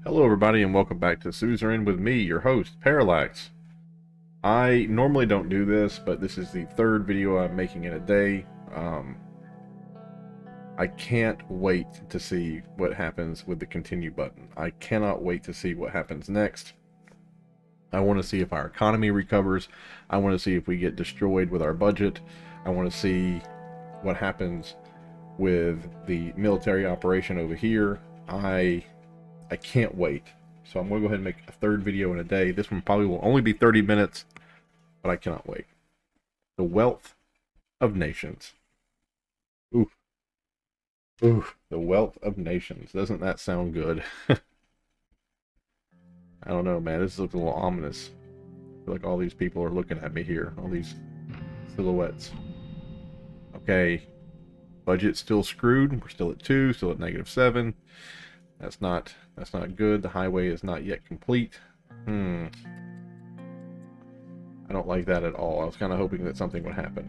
Hello everybody and welcome back to Suzerain with me, your host, Parallax. I normally don't do this, but this is the third video I'm making in a day. I can't wait to see what happens with the continue button. I cannot wait to see what happens next. I want to see if our economy recovers. I want to see if we get destroyed with our budget. I want to see what happens with the military operation over here. I can't wait. So I'm going to go ahead and make a third video in a day. This one probably will only be 30 minutes, but I cannot wait. The wealth of nations. Ooh. Ooh, the wealth of nations. Doesn't that sound good? I don't know, man. This looks a little ominous. I feel like all these people are looking at me here. All these silhouettes. Okay. Budget's still screwed. We're still at 2, still at -7. That's not good. The highway is not yet complete. I don't like that at all. I was kind of hoping that something would happen.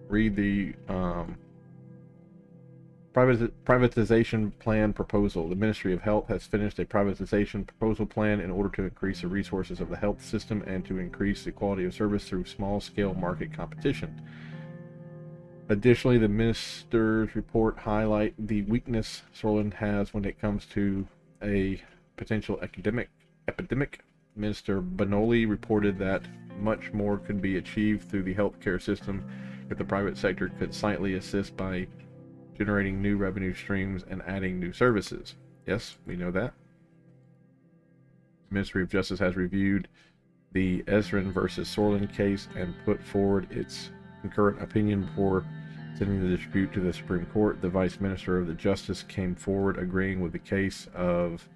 Read the privatization plan proposal. The Ministry of Health has finished a privatization proposal plan in order to increase the resources of the health system and to increase the quality of service through small-scale market competition. Additionally, the minister's report highlight the weakness Suzerain has when it comes to a potential epidemic. Minister Bonoli reported that much more could be achieved through the healthcare system if the private sector could silently assist by generating new revenue streams and adding new services. Yes, we know that. The Ministry of Justice has reviewed the Suzerain versus Suzerain case and put forward its concurrent opinion before sending the dispute to the Supreme Court. The Vice Minister of the Justice came forward agreeing with the case of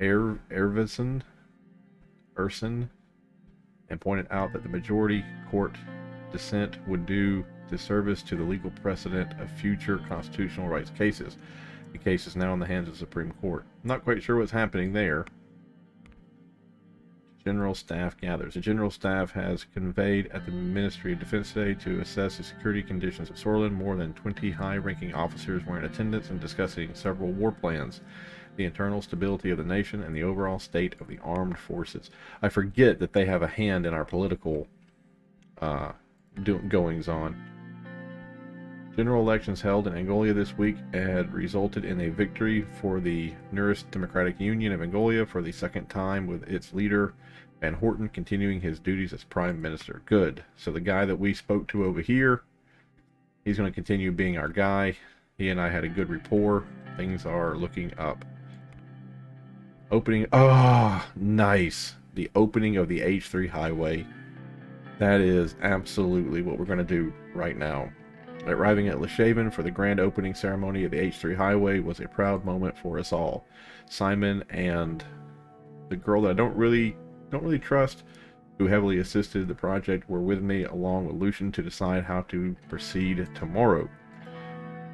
Ervison and pointed out that the majority court dissent would do disservice to the legal precedent of future constitutional rights cases. The case is now in the hands of the Supreme Court. I'm not quite sure what's happening there. General Staff gathers. The General Staff has convened at the Ministry of Defense today to assess the security conditions of Suzerain. More than 20 high-ranking officers were in attendance and discussing several war plans, the internal stability of the nation, and the overall state of the armed forces. I forget that they have a hand in our political goings-on. General elections held in Angola this week had resulted in a victory for the nearest Democratic Union of Angola for the second time, with its leader Van Horten continuing his duties as Prime Minister. Good. So the guy that we spoke to over here, he's going to continue being our guy. He and I had a good rapport. Things are looking up. Opening. Oh, nice. The opening of the H3 highway. That is absolutely what we're going to do right now. Arriving at Leshaven for the grand opening ceremony of the H3 highway was a proud moment for us all. Simon and the girl that I don't really trust, who heavily assisted the project, were with me along with Lucian to decide how to proceed tomorrow.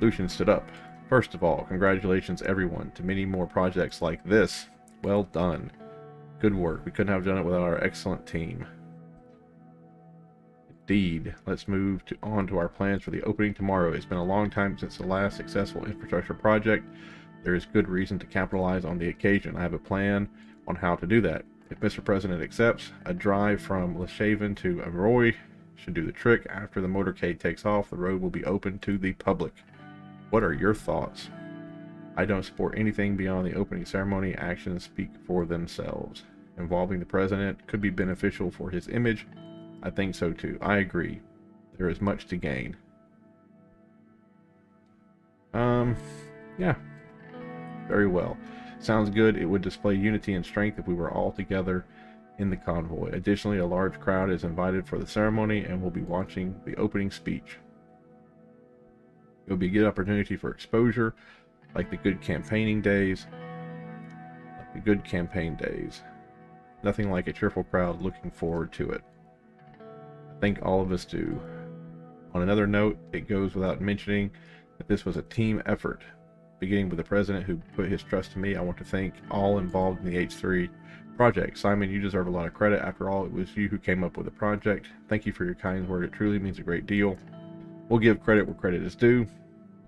Lucian stood up. First of all, congratulations everyone to many more projects like this. Well done. Good work. We couldn't have done it without our excellent team. Indeed. Let's move on to our plans for the opening tomorrow. It's been a long time since the last successful infrastructure project. There is good reason to capitalize on the occasion. I have a plan on how to do that. If Mr. President accepts, a drive from Leshaven to Aroy should do the trick. After the motorcade takes off, the road will be open to the public. What are your thoughts? I don't support anything beyond the opening ceremony. Actions speak for themselves. Involving the President could be beneficial for his image. I think so too. I agree. There is much to gain. Yeah. Very well. Sounds good. It would display unity and strength if we were all together in the convoy. Additionally, a large crowd is invited for the ceremony and will be watching the opening speech. It will be a good opportunity for exposure, like the good campaign days. Nothing like a cheerful crowd looking forward to it. I think all of us do. On another note, it goes without mentioning that this was a team effort, beginning with the President who put his trust in me. I want to thank all involved in the H3 project. Simon, you deserve a lot of credit. After all, it was you who came up with the project. Thank you for your kind word. It truly means a great deal. We'll give credit where credit is due.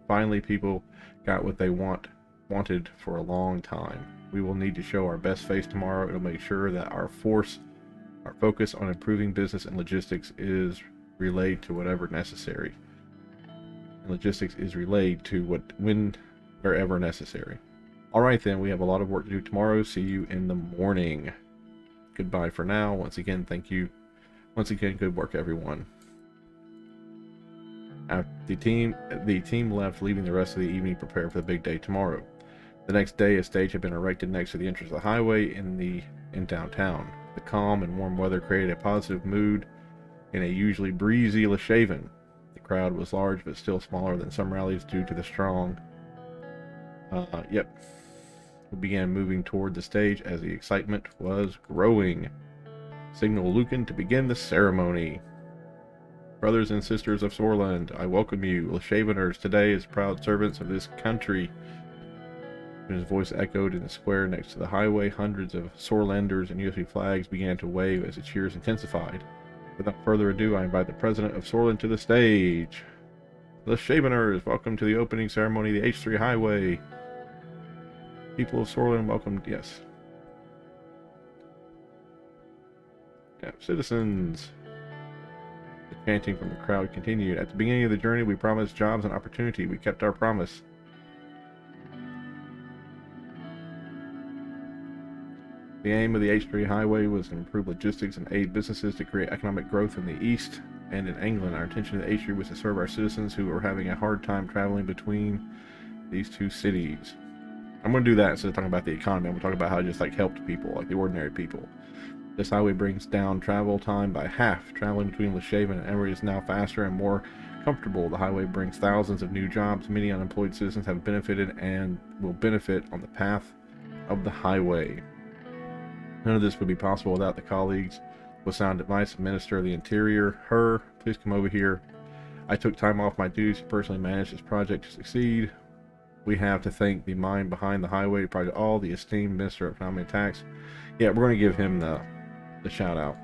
Finally, people got what they want wanted for a long time. We will need to show our best face tomorrow. It'll make sure that our focus on improving business and logistics is relayed to whatever necessary. And logistics is relayed to wherever necessary. Alright then, we have a lot of work to do tomorrow. See you in the morning. Goodbye for now. Once again, thank you. Once again, good work, everyone. The team left, leaving the rest of the evening prepared for the big day tomorrow. The next day, a stage had been erected next to the entrance of the highway in downtown. The calm and warm weather created a positive mood in a usually breezy Leshaven. The crowd was large, but still smaller than some rallies due to the strong. We began moving toward the stage as the excitement was growing. Signal Lucan to begin the ceremony. Brothers and sisters of Sorland, I welcome you, Leshaveners, today as proud servants of this country. When his voice echoed in the square next to the highway, hundreds of Sorlanders and USA flags began to wave as the cheers intensified. Without further ado, I invite the president of Sorland to the stage. Leshaveners, welcome to the opening ceremony of the H3 Highway. People of Sorland, welcome. Yes. Yeah, citizens. The chanting from the crowd continued. At the beginning of the journey, we promised jobs and opportunity. We kept our promise. The aim of the H3 Highway was to improve logistics and aid businesses to create economic growth in the East and in England. Our intention of the H3 was to serve our citizens who were having a hard time traveling between these two cities. I'm going to do that instead of talking about the economy. I'm going to talk about how it just helped people, like the ordinary people. This highway brings down travel time by half. Traveling between Leshaven and Emory is now faster and more comfortable. The highway brings thousands of new jobs. Many unemployed citizens have benefited and will benefit on the path of the highway. None of this would be possible without the colleagues with sound advice. Minister of the Interior, please come over here. I took time off my duties to personally manage this project to succeed. We have to thank the mind behind the highway project, all the esteemed Minister of Economy and Tax. Yeah, we're going to give him the shout out.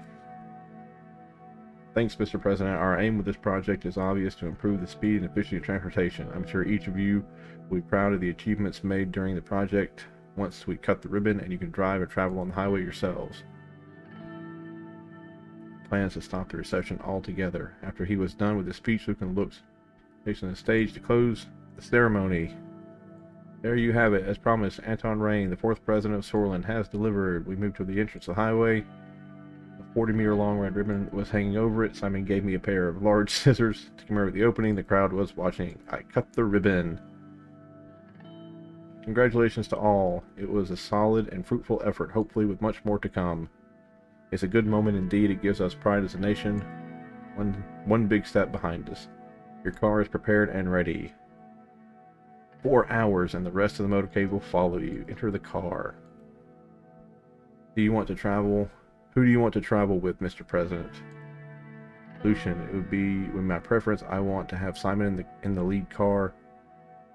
Thanks, Mr. President. Our aim with this project is obvious: to improve the speed and efficiency of transportation. I'm sure each of you will be proud of the achievements made during the project once we cut the ribbon and you can drive or travel on the highway yourselves. Plans to stop the reception altogether. After he was done with his speech, Lucan looked facing the stage to close the ceremony. There you have it. As promised, Anton Rain, the 4th president of Sorland, has delivered. We moved to the entrance of the highway. A 40-meter long red ribbon was hanging over it. Simon gave me a pair of large scissors to commemorate the opening. The crowd was watching. I cut the ribbon. Congratulations to all. It was a solid and fruitful effort, hopefully with much more to come. It's a good moment indeed. It gives us pride as a nation. One big step behind us. Your car is prepared and ready. 4 hours and the rest of the motorcade will follow you. Enter the car. Do you want to travel? Who do you want to travel with, Mr. President? Lucian, it would be with my preference. I want to have Simon in the lead car.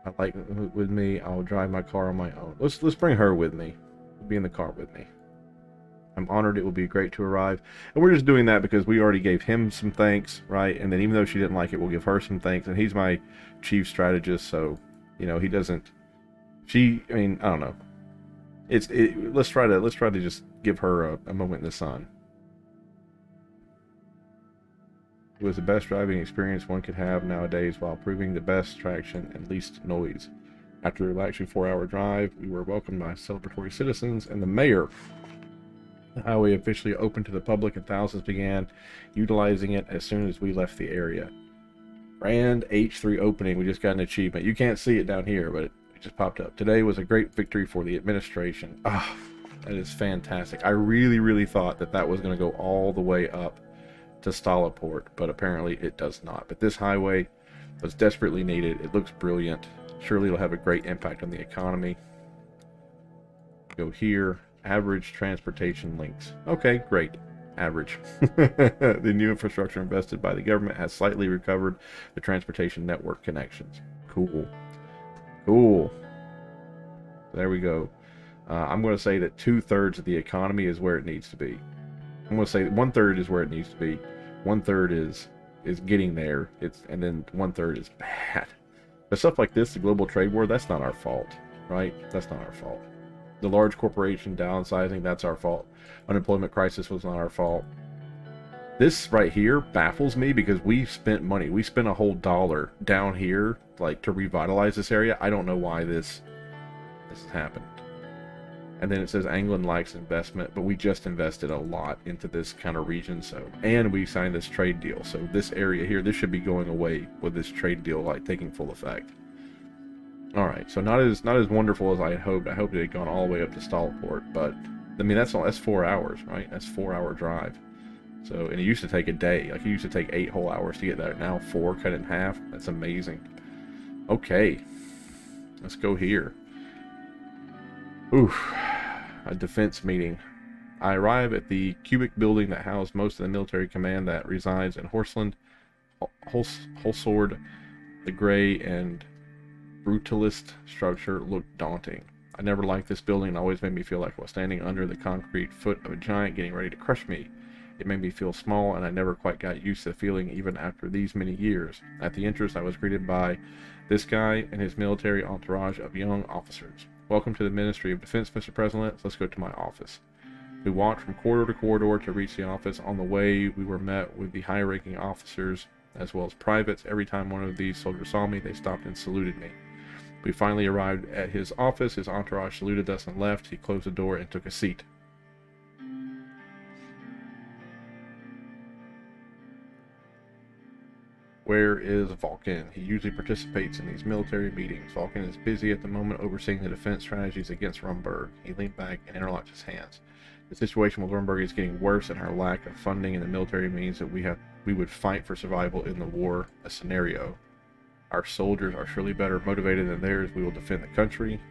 I like with me. I'll drive my car on my own. Let's bring her with me. Be in the car with me. I'm honored. It will be great to arrive. And we're just doing that because we already gave him some thanks, right? And then even though she didn't like it, we'll give her some thanks. And he's my chief strategist, so he doesn't. I don't know. Let's try to just give her a moment in the sun. It was the best driving experience one could have nowadays while proving the best traction and least noise. After a relaxing 4-hour drive, we were welcomed by celebratory citizens and the mayor. The highway officially opened to the public and thousands began utilizing it as soon as we left the area. Grand H3 opening. We just got an achievement. You can't see it down here, but it just popped up. Today was a great victory for the administration. That is fantastic. I really, really thought that was going to go all the way up to Stallaport, but apparently it does not. But this highway was desperately needed. It looks brilliant. Surely it'll have a great impact on the economy. Go here. Average transportation links. Okay, great. Average. The new infrastructure invested by the government has slightly recovered the transportation network connections. Cool. There we go. I'm going to say that 2/3 of the economy is where it needs to be. I'm going to say that 1/3 is where it needs to be. 1/3 is getting there. And then 1/3 is bad. But stuff like this, the global trade war, that's not our fault. right? That's not our fault. The large corporation downsizing, that's our fault. Unemployment crisis was not our fault. This right here baffles me because we spent money. We spent a whole $1 down here, like, to revitalize this area. I don't know why this happened. And then it says England likes investment, but we just invested a lot into this kind of region. So, and we signed this trade deal. So this area here, this should be going away with this trade deal, like, taking full effect. All right, so not as wonderful as I had hoped. I hoped it had gone all the way up to Stallport, but I mean that's 4 hours, right? That's 4-hour drive. So, and it used to take a day. Like, it used to take 8 whole hours to get there. Now 4 cut in half. That's amazing. Okay, let's go here. Oof, a defense meeting. I arrive at the cubic building that housed most of the military command that resides in Horseland. Holsword, the gray and brutalist structure looked daunting. I never liked this building. It always made me feel like I was standing under the concrete foot of a giant getting ready to crush me. It made me feel small, and I never quite got used to the feeling even after these many years. At the entrance, I was greeted by this guy and his military entourage of young officers. Welcome to the Ministry of Defense, Mr. President. Let's go to my office. We walked from corridor to corridor to reach the office. On the way, we were met with the high-ranking officers as well as privates. Every time one of these soldiers saw me, they stopped and saluted me. We finally arrived at his office. His entourage saluted us and left. He closed the door and took a seat. Where is Vulcan? He usually participates in these military meetings. Vulcan is busy at the moment overseeing the defense strategies against Rumberg. He leaned back and interlocked his hands. The situation with Rumberg is getting worse, and our lack of funding in the military means that we would fight for survival in the war scenario. Our soldiers are surely better motivated than theirs. We will defend the country.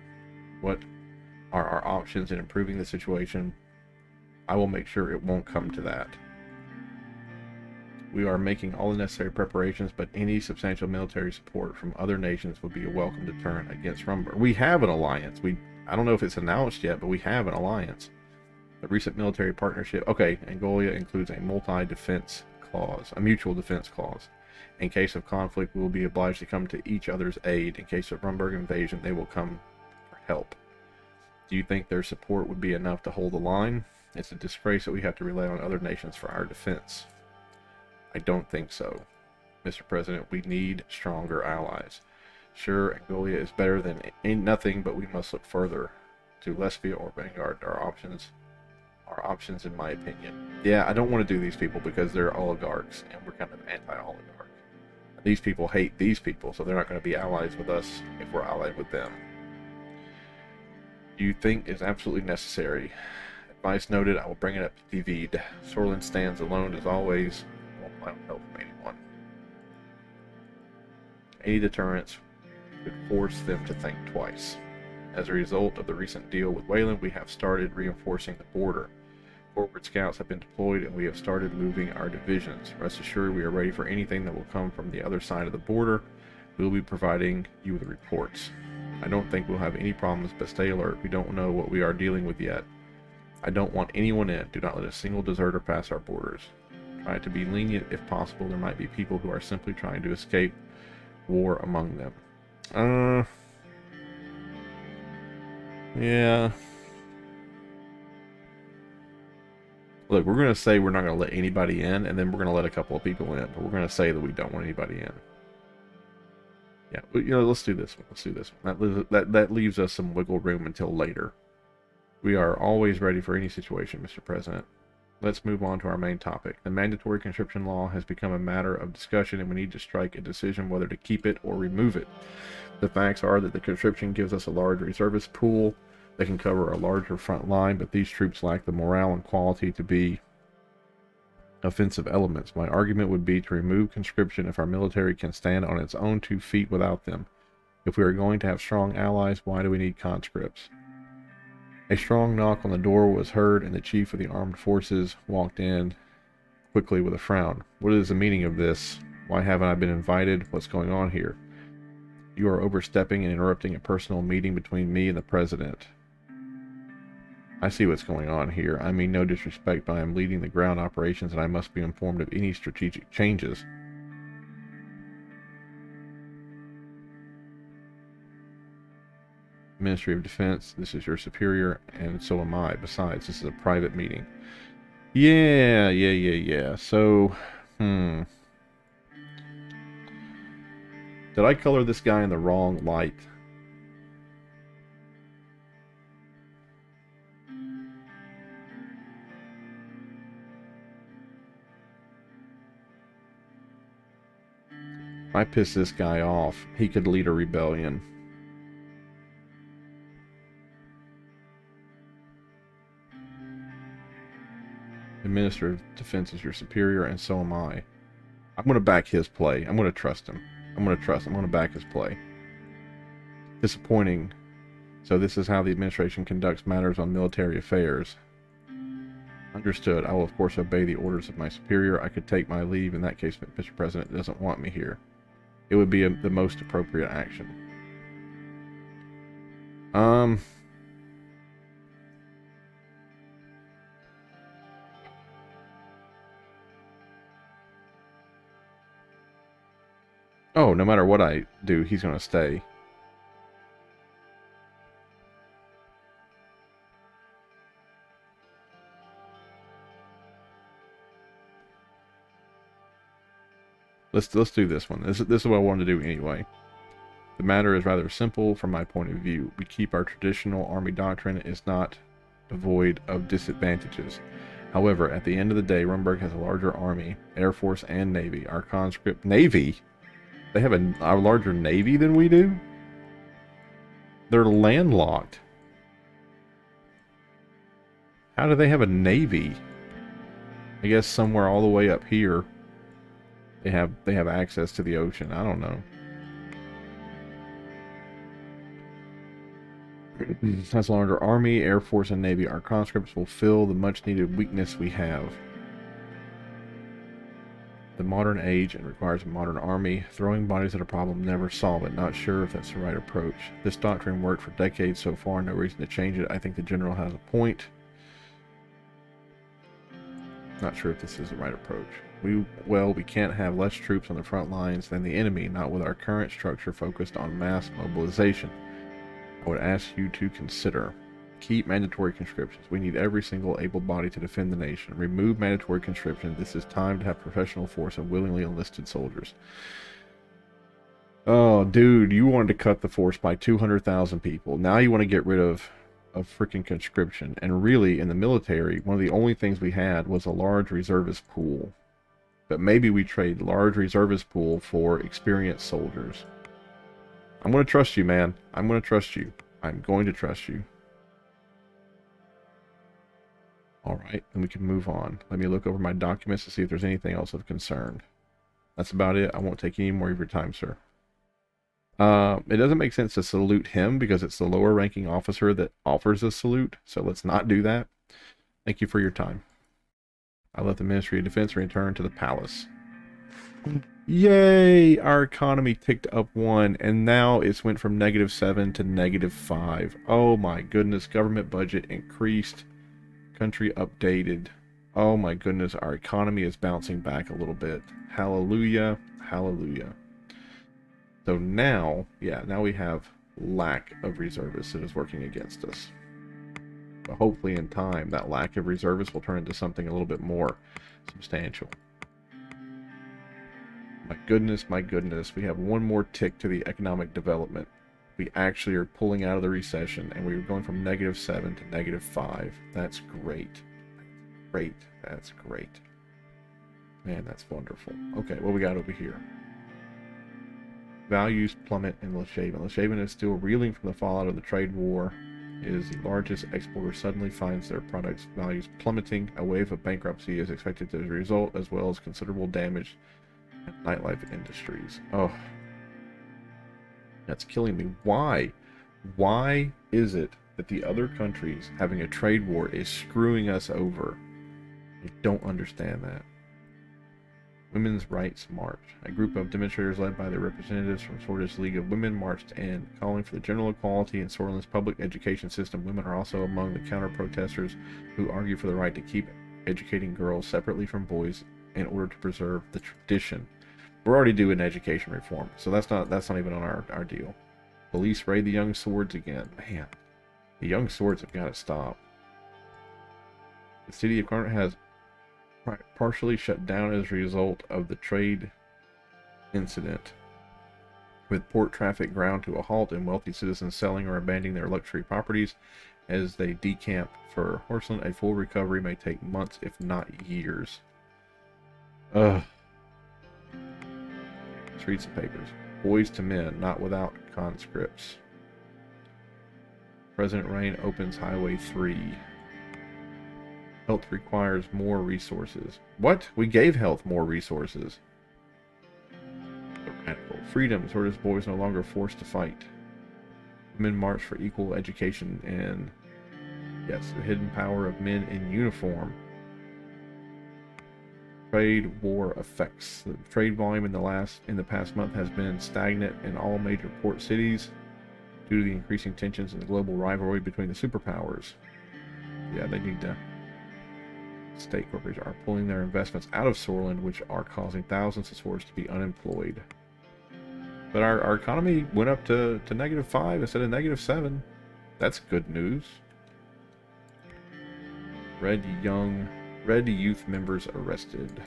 What are our options in improving the situation? I will make sure it won't come to that. We are making all the necessary preparations, but any substantial military support from other nations would be a welcome deterrent against Rumberg. We have an alliance. I don't know if it's announced yet, but we have an alliance. The recent military partnership. Okay, Angolia includes a multi-defense clause, a mutual defense clause. In case of conflict, we will be obliged to come to each other's aid. In case of Rumberg invasion, they will come for help. Do you think their support would be enough to hold the line? It's a disgrace that we have to rely on other nations for our defense. I don't think so, Mr. President. We need stronger allies. Sure, Angolia is better than nothing, but we must look further to Lesbia or Vanguard. Our options, in my opinion. Yeah, I don't want to do these people because they're oligarchs, and we're kind of anti-oligarch. These people hate these people, so they're not going to be allies with us if we're allied with them. You think is absolutely necessary. Advice noted. I will bring it up to David. Sorlin stands alone as always. I don't help from anyone. Any deterrence could force them to think twice. As a result of the recent deal with Wayland, we have started reinforcing the border. Forward scouts have been deployed, and we have started moving our divisions. Rest assured, we are ready for anything that will come from the other side of the border. We will be providing you with reports. I don't think we'll have any problems, but stay alert. We don't know what we are dealing with yet. I don't want anyone in. Do not let a single deserter pass our borders. Try to be lenient if possible. There might be people who are simply trying to escape war among them. Yeah. Look, we're going to say we're not going to let anybody in, and then we're going to let a couple of people in, but we're going to say that we don't want anybody in. Yeah, let's do this one. That leaves us some wiggle room until later. We are always ready for any situation, Mr. President. Let's move on to our main topic. The mandatory conscription law has become a matter of discussion, and we need to strike a decision whether to keep it or remove it. The facts are that the conscription gives us a large reservist pool that can cover a larger front line, but these troops lack the morale and quality to be offensive elements. My argument would be to remove conscription if our military can stand on its own 2 feet without them. If we are going to have strong allies, why do we need conscripts? A strong knock on the door was heard, and the chief of the armed forces walked in quickly with a frown. What is the meaning of this? Why haven't I been invited? What's going on here? You are overstepping and interrupting a personal meeting between me and the president. I see what's going on here. I mean no disrespect, but I am leading the ground operations, and I must be informed of any strategic changes. Ministry of Defense, this is your superior, and so am I. Besides, this is a private meeting. Yeah. So, did I color this guy in the wrong light? If I piss this guy off, he could lead a rebellion. The Minister of Defense is your superior, and so am I. I'm going to back his play. I'm going to trust him. I'm going to back his play. Disappointing. So this is how the administration conducts matters on military affairs. Understood. I will, of course, obey the orders of my superior. I could take my leave. In that case, Mr. President doesn't want me here. It would be the most appropriate action. Oh, no matter what I do, he's going to stay. Let's do this one. This is what I wanted to do anyway. The matter is rather simple from my point of view. We keep our traditional army doctrine is not devoid of disadvantages. However, at the end of the day, Rumberg has a larger army, air force, and navy. Our conscript navy? They have a larger navy than we do? They're landlocked. How do they have a navy? I guess somewhere all the way up here they have access to the ocean. I don't know. As a larger army, air force, and navy, our conscripts will fill the much needed weakness we have. The modern age and requires a modern army. Throwing bodies at a problem never solve it. Not sure if that's the right approach. This doctrine worked for decades so far. No reason to change it. I think the general has a point. Not sure if this is the right approach. We can't have less troops on the front lines than the enemy, not with our current structure focused on mass mobilization. I would ask you to consider. Keep mandatory conscriptions. We need every single able body to defend the nation. Remove mandatory conscription. This is time to have professional force of willingly enlisted soldiers. Oh, dude, you wanted to cut the force by 200,000 people. Now you want to get rid of freaking conscription. And really, in the military, one of the only things we had was a large reservist pool. But maybe we trade large reservist pool for experienced soldiers. I'm going to trust you, man. I'm going to trust you. I'm going to trust you. Alright, then we can move on. Let me look over my documents to see if there's anything else of concern. That's about it. I won't take any more of your time, sir. It doesn't make sense to salute him because it's the lower ranking officer that offers a salute, so let's not do that. Thank you for your time. I left the Ministry of Defense and returned to the palace. Yay! Our economy ticked up 1, and now it's went from -7 to -5. Oh my goodness, government budget increased. Country updated. Oh my goodness, our economy is bouncing back a little bit. Hallelujah, hallelujah. So now, now we have lack of reservists that is working against us. But hopefully in time, that lack of reservists will turn into something a little bit more substantial. My goodness, we have one more tick to the economic development. We actually are pulling out of the recession, and we were going from -7 to -5. That's great. That's great. Man, that's wonderful. Okay, what we got over here? Values plummet in Leshaven. Leshaven is still reeling from the fallout of the trade war. It is the largest exporter suddenly finds their products' values plummeting. A wave of bankruptcy is expected as a result, as well as considerable damage in nightlife industries. Oh, that's killing me. Why? Why is it that the other countries having a trade war is screwing us over? I don't understand that. Women's Rights March. A group of demonstrators led by their representatives from Swordish's League of Women marched in, calling for the general equality in Sorlin's public education system. Women are also among the counter-protesters who argue for the right to keep educating girls separately from boys in order to preserve the tradition. We're already doing education reform, so that's not even on our deal. Police raid the young swords again. Man, the young swords have got to stop. The city of Carnot has partially shut down as a result of the trade incident, with port traffic ground to a halt and wealthy citizens selling or abandoning their luxury properties as they decamp for Horseland. A full recovery may take months, if not years. Ugh. Streets and papers. Boys to men, not without conscripts. President Rain opens Highway 3. Health requires more resources. What? We gave health more resources. Radical. Freedom. Swords boys no longer forced to fight. Women march for equal education and, yes, the hidden power of men in uniform. Trade war effects. The trade volume in the past month has been stagnant in all major port cities due to the increasing tensions in the global rivalry between the superpowers. Yeah, they need to. State corporations are pulling their investments out of Sorland, which are causing thousands of swords to be unemployed. But our economy went up to -5 instead of -7. That's good news. Red youth members arrested.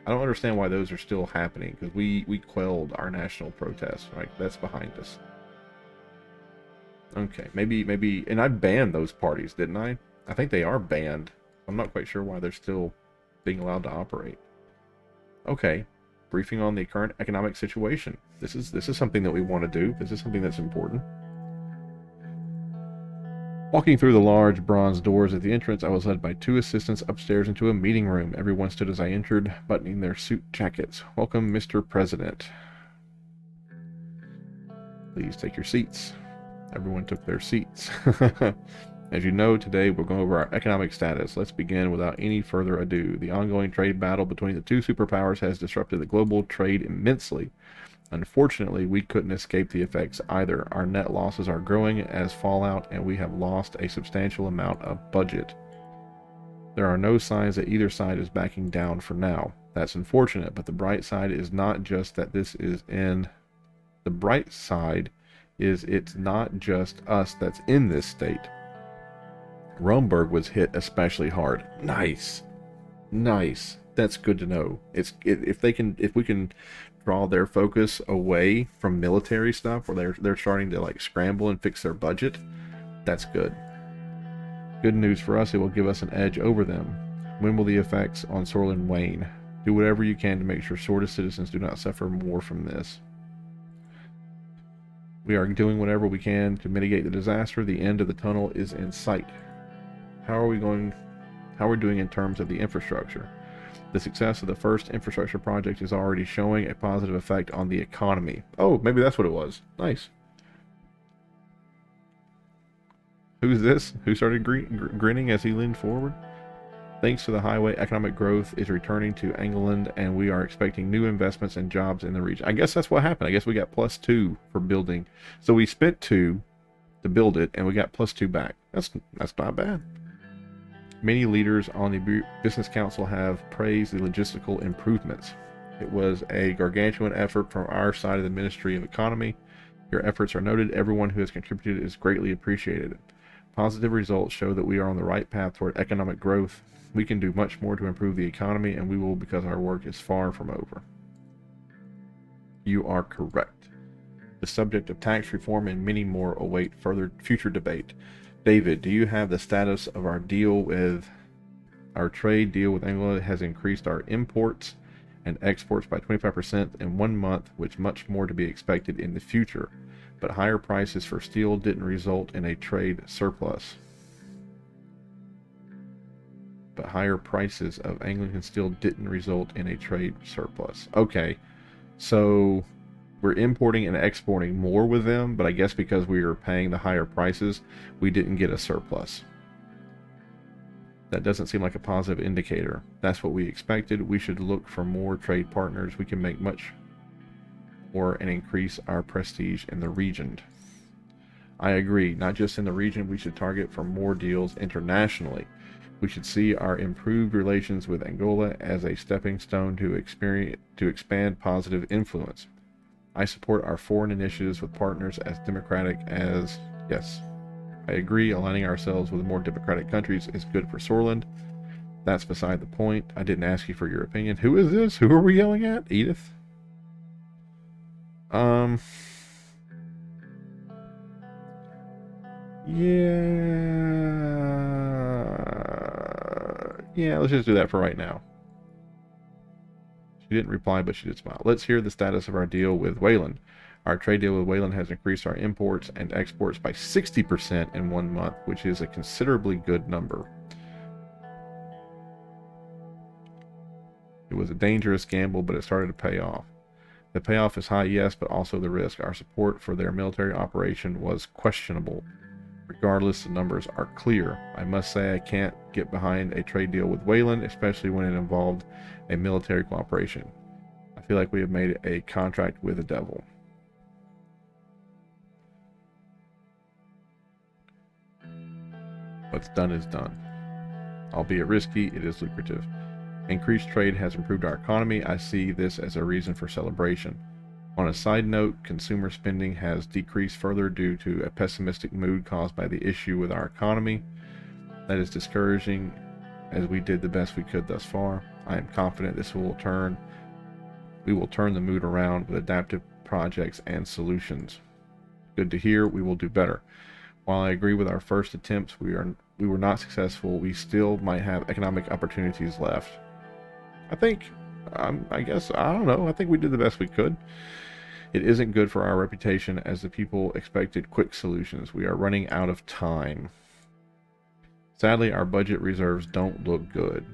I don't understand why those are still happening, because we quelled our national protests. Right, that's behind us. Okay, maybe, and I banned those parties, didn't I? I think they are banned. I'm not quite sure why they're still being allowed to operate. Okay, briefing on the current economic situation. This is something that we want to do. This is something that's important. Walking through the large bronze doors at the entrance, I was led by 2 assistants upstairs into a meeting room. Everyone stood as I entered, buttoning their suit jackets. Welcome, Mr. President. Please take your seats. Everyone took their seats. As you know, today we're going over our economic status. Let's begin without any further ado. The ongoing trade battle between the 2 superpowers has disrupted the global trade immensely. Unfortunately, we couldn't escape the effects either. Our net losses are growing as fallout, and we have lost a substantial amount of budget. There are no signs that either side is backing down for now. That's unfortunate, but the bright side is not just that this is in... The bright side is it's not just us that's in this state. Romberg was hit especially hard. Nice. That's good to know. If we can draw their focus away from military stuff, where they're starting to like scramble and fix their budget, that's good. Good news for us, it will give us an edge over them. When will the effects on Sorland wane? Do whatever you can to make sure Sortis citizens do not suffer more from this. We are doing whatever we can to mitigate the disaster. The end of the tunnel is in sight. How are we doing in terms of the infrastructure? The success of the first infrastructure project is already showing a positive effect on the economy. Oh, maybe that's what it was. Nice. Who's this? Who started grinning as he leaned forward? Thanks to the highway, economic growth is returning to England, and we are expecting new investments and jobs in the region. I guess that's what happened. I guess we got +2 for building. So we spent 2 to build it, and we got +2 back. That's not bad. Many leaders on the Business Council have praised the logistical improvements. It was a gargantuan effort from our side of the Ministry of Economy. Your efforts are noted. Everyone who has contributed is greatly appreciated. Positive results show that we are on the right path toward economic growth. We can do much more to improve the economy, and we will, because our work is far from over. You are correct. The subject of tax reform and many more await future debate. David, do you have the status of our trade deal with England has increased our imports and exports by 25% in 1 month, with much more to be expected in the future. But higher prices for steel didn't result in a trade surplus. But higher prices of Anglican steel didn't result in a trade surplus. Okay, so we're importing and exporting more with them, but I guess because we were paying the higher prices, we didn't get a surplus. That doesn't seem like a positive indicator. That's what we expected. We should look for more trade partners. We can make much more and increase our prestige in the region. I agree. Not just in the region, we should target for more deals internationally. We should see our improved relations with Angola as a stepping stone to expand positive influence. I support our foreign initiatives with partners as democratic as... Yes, I agree. Aligning ourselves with more democratic countries is good for Sorland. That's beside the point. I didn't ask you for your opinion. Who is this? Who are we yelling at? Edith? Yeah, let's just do that for right now. She didn't reply, but she did smile. Let's hear the status of our deal with Wayland. Our trade deal with Wayland has increased our imports and exports by 60% in 1 month, which is a considerably good number. It was a dangerous gamble, but it started to pay off. The payoff is high, yes, but also the risk. Our support for their military operation was questionable. Regardless, the numbers are clear. I must say I can't get behind a trade deal with Wayland, especially when it involved a military cooperation. I feel like we have made a contract with the devil. What's done is done. Albeit risky, it is lucrative. Increased trade has improved our economy. I see this as a reason for celebration. On a side note, consumer spending has decreased further due to a pessimistic mood caused by the issue with our economy. That is discouraging, as we did the best we could thus far. I am confident we will turn the mood around with adaptive projects and solutions. Good to hear. We will do better. While I agree with our first attempts, we were not successful. We still might have economic opportunities left. I think, I guess, I don't know. I think we did the best we could. It isn't good for our reputation as the people expected quick solutions. We are running out of time. Sadly, our budget reserves don't look good.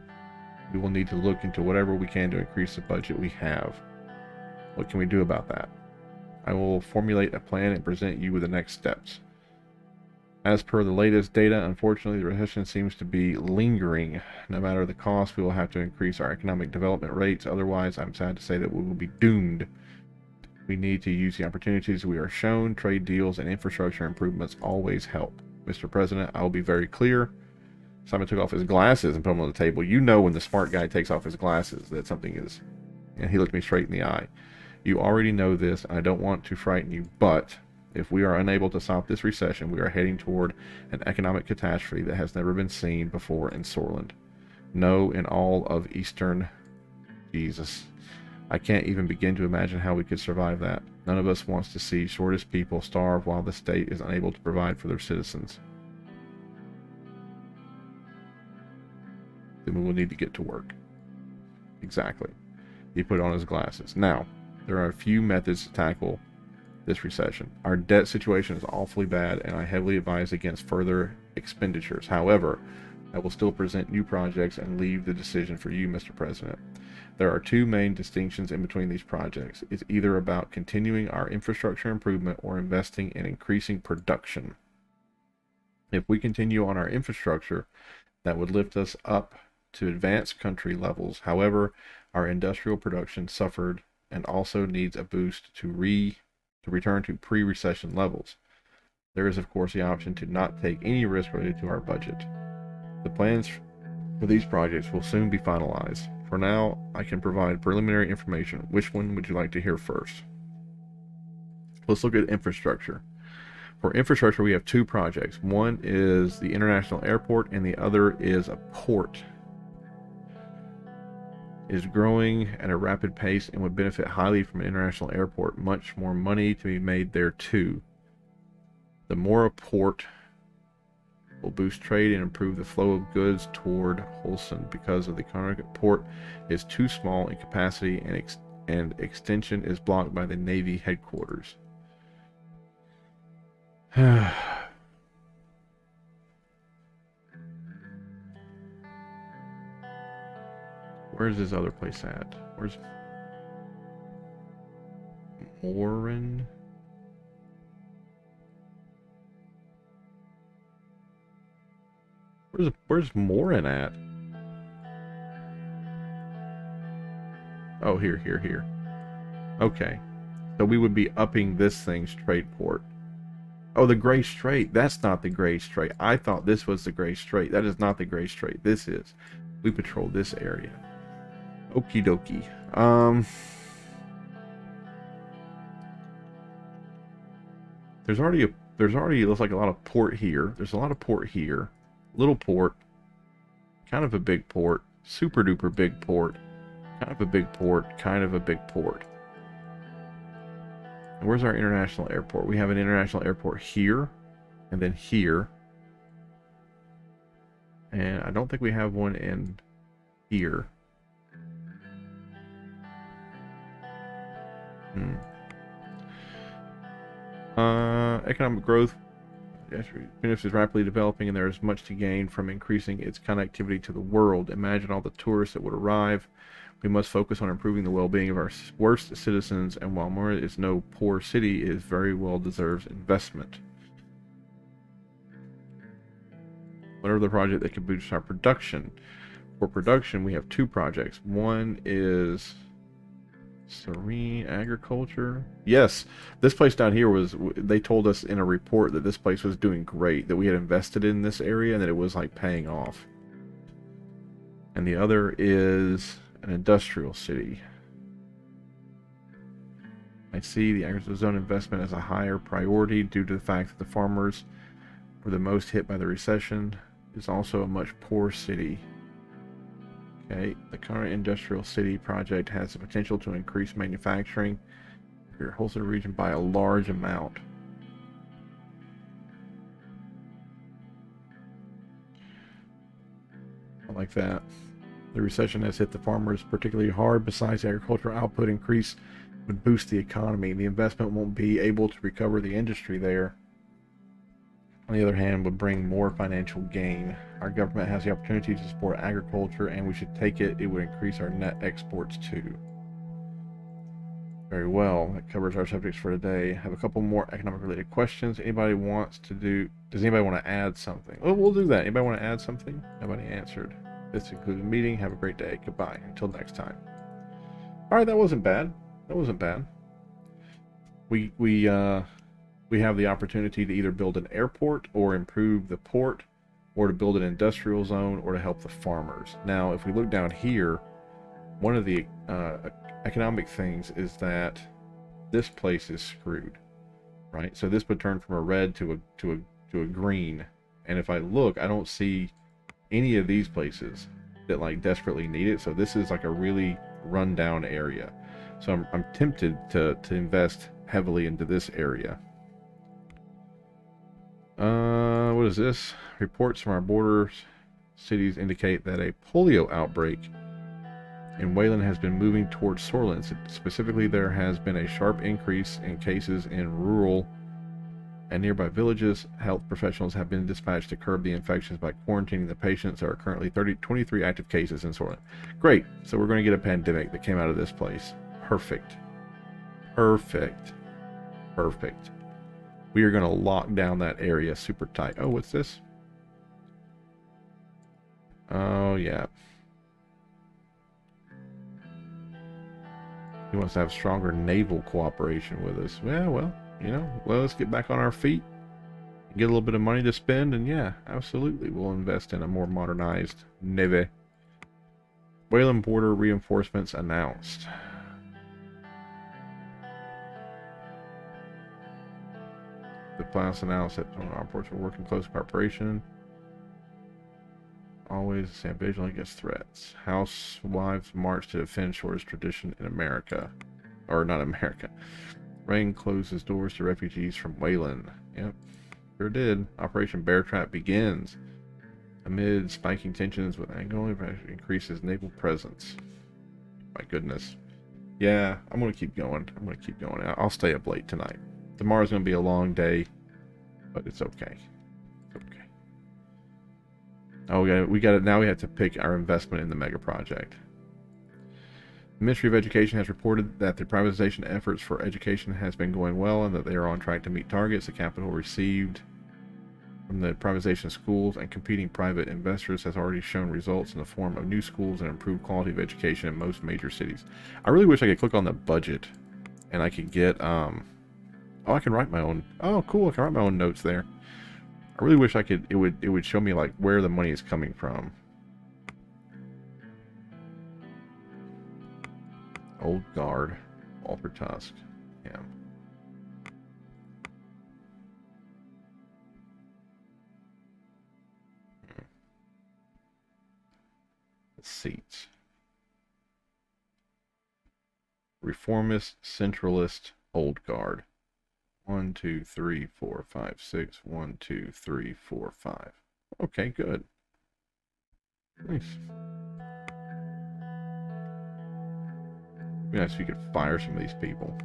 We will need to look into whatever we can to increase the budget we have. What can we do about that? I will formulate a plan and present you with the next steps. As per the latest data, unfortunately, the recession seems to be lingering. No matter the cost, we will have to increase our economic development rates. Otherwise, I'm sad to say that we will be doomed. We need to use the opportunities we are shown. Trade deals and infrastructure improvements always help. Mr. President, I will be very clear. Simon took off his glasses and put them on the table. You know when the smart guy takes off his glasses that something is... And he looked me straight in the eye. You already know this, and I don't want to frighten you, but if we are unable to stop this recession, we are heading toward an economic catastrophe that has never been seen before in Sorland. No, in all of Eastern... Jesus. I can't even begin to imagine how we could survive that. None of us wants to see shortest people starve while the state is unable to provide for their citizens. Then we will need to get to work. Exactly. He put on his glasses. Now, there are a few methods to tackle this recession. Our debt situation is awfully bad, and I heavily advise against further expenditures. However, I will still present new projects and leave the decision for you, Mr. President. There are two main distinctions in between these projects. It's either about continuing our infrastructure improvement or investing in increasing production. If we continue on our infrastructure, that would lift us up to advanced country levels. However, our industrial production suffered and also needs a boost to return to pre-recession levels. There is, of course, the option to not take any risk related to our budget. The plans for these projects will soon be finalized. For now, I can provide preliminary information. Which one would you like to hear first? Let's look at infrastructure. For infrastructure, we have two projects. One is the international airport, and the other is a port. It is growing at a rapid pace and would benefit highly from an international airport. Much more money to be made there too. The Mora port will boost trade and improve the flow of goods toward Holson because of the current port is too small in capacity and extension is blocked by the Navy headquarters. Where's this other place at? Where's Morin? Where's Morin at? Oh, here. Okay. So we would be upping this thing's trade port. Oh, the Gray Strait. That's not the Gray Strait. I thought this was the Gray Strait. That is not the Gray Strait. This is. We patrol this area. Okie dokie. There's already looks like a lot of port here. There's a lot of port here. Little port. Kind of a big port. Super duper big port. Kind of a big port. Kind of a big port. And where's our international airport? We have an international airport here. And then here. And I don't think we have one in here. Economic growth. Venus is rapidly developing, and there is much to gain from increasing its connectivity to the world. Imagine all the tourists that would arrive. We must focus on improving the well-being of our worst citizens, and while Mora is no poor city, it is very well deserves investment. Whatever the project that could boost our production. For production, we have two projects. One is Suzerain agriculture. Yes, this place down here was, they told us in a report that this place was doing great, that we had invested in this area and that it was like paying off. And the other is an industrial city. I see the agricultural zone investment as a higher priority due to the fact that the farmers were the most hit by the recession. It's also a much poorer city. Okay, the current industrial city project has the potential to increase manufacturing for your wholesale region by a large amount. I like that. The recession has hit the farmers particularly hard. Besides, the agricultural output increase would boost the economy. The investment won't be able to recover the industry there. On the other hand, would bring more financial gain. Our government has the opportunity to support agriculture, and we should take it. It would increase our net exports too. Very well. That covers our subjects for today. I have a couple more economic related questions. Does anybody want to add something? Oh, we'll do that. Anybody want to add something? Nobody answered. This concludes the meeting. Have a great day. Goodbye. Until next time. All right, that wasn't bad. That wasn't bad. We have the opportunity to either build an airport or improve the port, or to build an industrial zone, or to help the farmers. Now, if we look down here, one of the economic things is that this place is screwed, right? So this would turn from a red to a green, and if I look, I don't see any of these places that like desperately need it. So this is like a really rundown area. So I'm tempted to invest heavily into this area. What is this? Reports from our border cities indicate that a polio outbreak in Wayland has been moving towards Sorlin. Specifically, there has been a sharp increase in cases in rural and nearby villages. Health professionals have been dispatched to curb the infections by quarantining the patients. There are currently 23 active cases in Sorlin. Great. So we're going to get a pandemic that came out of this place. Perfect. Perfect. Perfect. We are going to lock down that area super tight. Oh, what's this? Oh, yeah. He wants to have stronger naval cooperation with us. Yeah, well, you know, let's get back on our feet, get a little bit of money to spend, and yeah, absolutely, we'll invest in a more modernized navy. Wayland border reinforcements announced. The plans announced that our ports will work in close cooperation. Always stand vigilant against threats. Housewives march to defend shores tradition in America. Or not America. Reign closes doors to refugees from Wayland. Yep, sure did. Operation Bear Trap begins. Amid spiking tensions with Angola, increases naval presence. My goodness. Yeah, I'm going to keep going. I'm going to keep going. I'll stay up late tonight. Tomorrow's going to be a long day, but it's okay. It's okay. Oh, we got it. Now we have to pick our investment in the mega project. The Ministry of Education has reported that the privatization efforts for education has been going well and that they are on track to meet targets. The capital received from the privatization of schools and competing private investors has already shown results in the form of new schools and improved quality of education in most major cities. I really wish I could click on the budget and I could get oh, I can write my own. Oh, cool! I can write my own notes there. I really wish I could. It would show me like where the money is coming from. Old Guard, Walter Tusk. Yeah. seats. Reformist, centralist, old guard. 1, 2, 3, 4, 5, 6. 1, 2, 3, 4, 5. Okay, good. Nice. Yeah, so you could fire some of these people.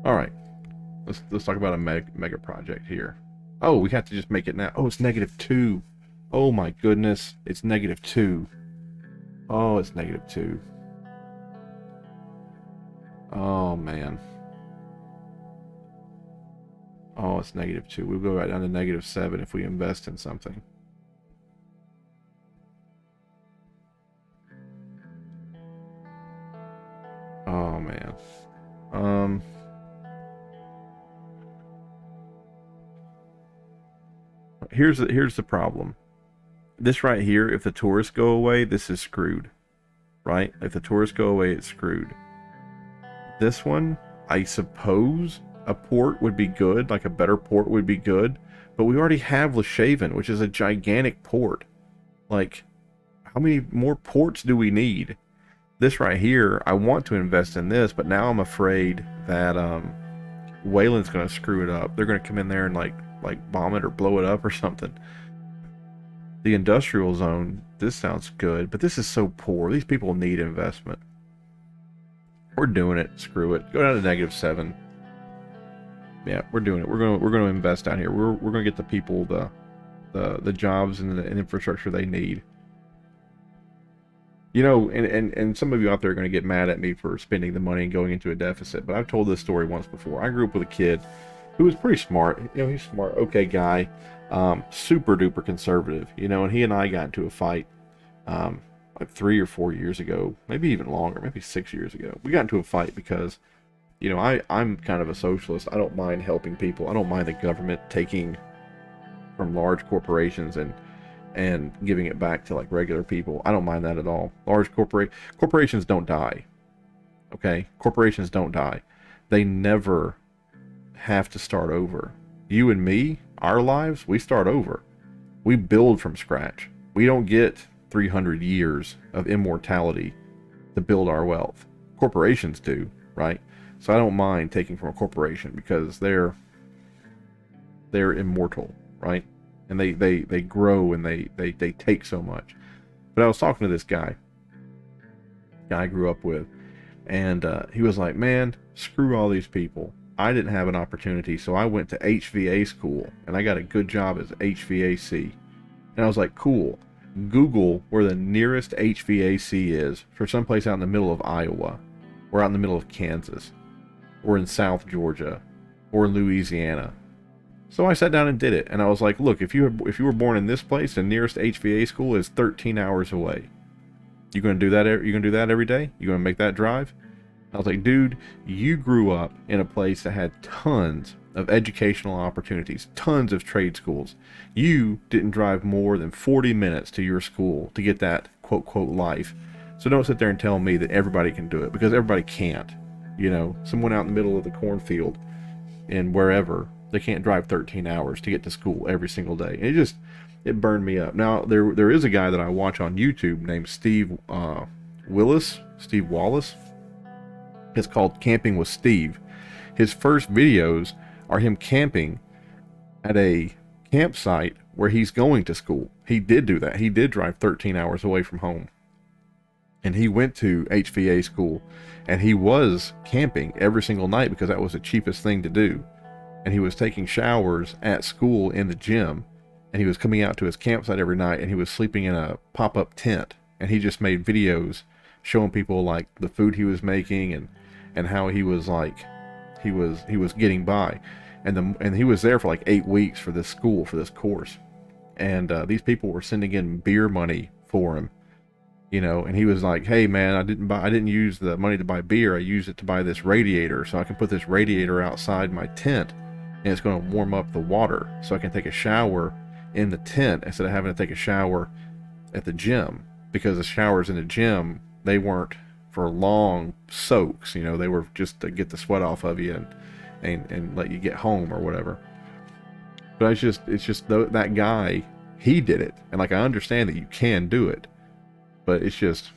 All right, let's talk about a mega project here. Oh, we have to just make it now. Oh, it's -2. Oh my goodness, it's -2. Oh, it's -2. Oh man. Oh, it's -2. We'll go right down to -7 if we invest in something. Oh man. Here's the problem. This right here, if the tourists go away, this is screwed. Right? If the tourists go away, it's screwed. This one, I suppose a port would be good, like a better port would be good, but we already have Leshaven, which is a gigantic port. Like, how many more ports do we need? This right here, I want to invest in this, but now I'm afraid that Wayland's going to screw it up. They're going to come in there and like bomb it or blow it up or something. The industrial zone, this sounds good, but this is so poor. These people need investment. We're doing it. Screw it. Go down to -7. Yeah, we're doing it. We're going to invest down here. We're going to get the people the jobs and the infrastructure they need. You know, and some of you out there are going to get mad at me for spending the money and going into a deficit, but I've told this story once before. I grew up with a kid who was pretty smart. You know, he's a smart, okay guy, super duper conservative, you know, and he and I got into a fight like 3 or 4 years ago, maybe even longer, maybe 6 years ago. We got into a fight because, you know, I'm kind of a socialist. I don't mind helping people. I don't mind the government taking from large corporations and giving it back to like regular people. I don't mind that at all. Large corporations don't die. Okay? Corporations don't die. They never have to start over. You and me, our lives, we start over. We build from scratch. We don't get 300 years of immortality to build our wealth. Corporations do, right? So I don't mind taking from a corporation because they're immortal, right? And they grow and they take so much. But I was talking to this guy I grew up with, and he was like, man, screw all these people. I didn't have an opportunity, so I went to HVA school, and I got a good job as HVAC. And I was like, cool. Google where the nearest HVAC is for someplace out in the middle of Iowa, or out in the middle of Kansas, or in South Georgia, or in Louisiana. So I sat down and did it, and I was like, look, if you were born in this place, the nearest HVA school is 13 hours away. You gonna do that? You gonna do that every day? You gonna make that drive? I was like, dude, you grew up in a place that had tons of educational opportunities, tons of trade schools. You didn't drive more than 40 minutes to your school to get that quote life. So don't sit there and tell me that everybody can do it, because everybody can't. You know, someone out in the middle of the cornfield and wherever, they can't drive 13 hours to get to school every single day. And it burned me up. Now, there is a guy that I watch on YouTube named Steve Wallace. It's called Camping with Steve. His first videos are him camping at a campsite where he's going to school. He did do that. He did drive 13 hours away from home. And he went to HVA school, and he was camping every single night because that was the cheapest thing to do. And he was taking showers at school in the gym, and he was coming out to his campsite every night, and he was sleeping in a pop-up tent. And he just made videos showing people like the food he was making and how he was like he was getting by. And he was there for like 8 weeks for this school, for this course. And these people were sending in beer money for him, you know, and he was like, hey man, I didn't use the money to buy beer. I used it to buy this radiator, so I can put this radiator outside my tent, and it's going to warm up the water so I can take a shower in the tent instead of having to take a shower at the gym, because the showers in the gym, they weren't for long soaks, you know, they were just to get the sweat off of you and let you get home or whatever. But it's just that guy, he did it, and like I understand that you can do it, but it's just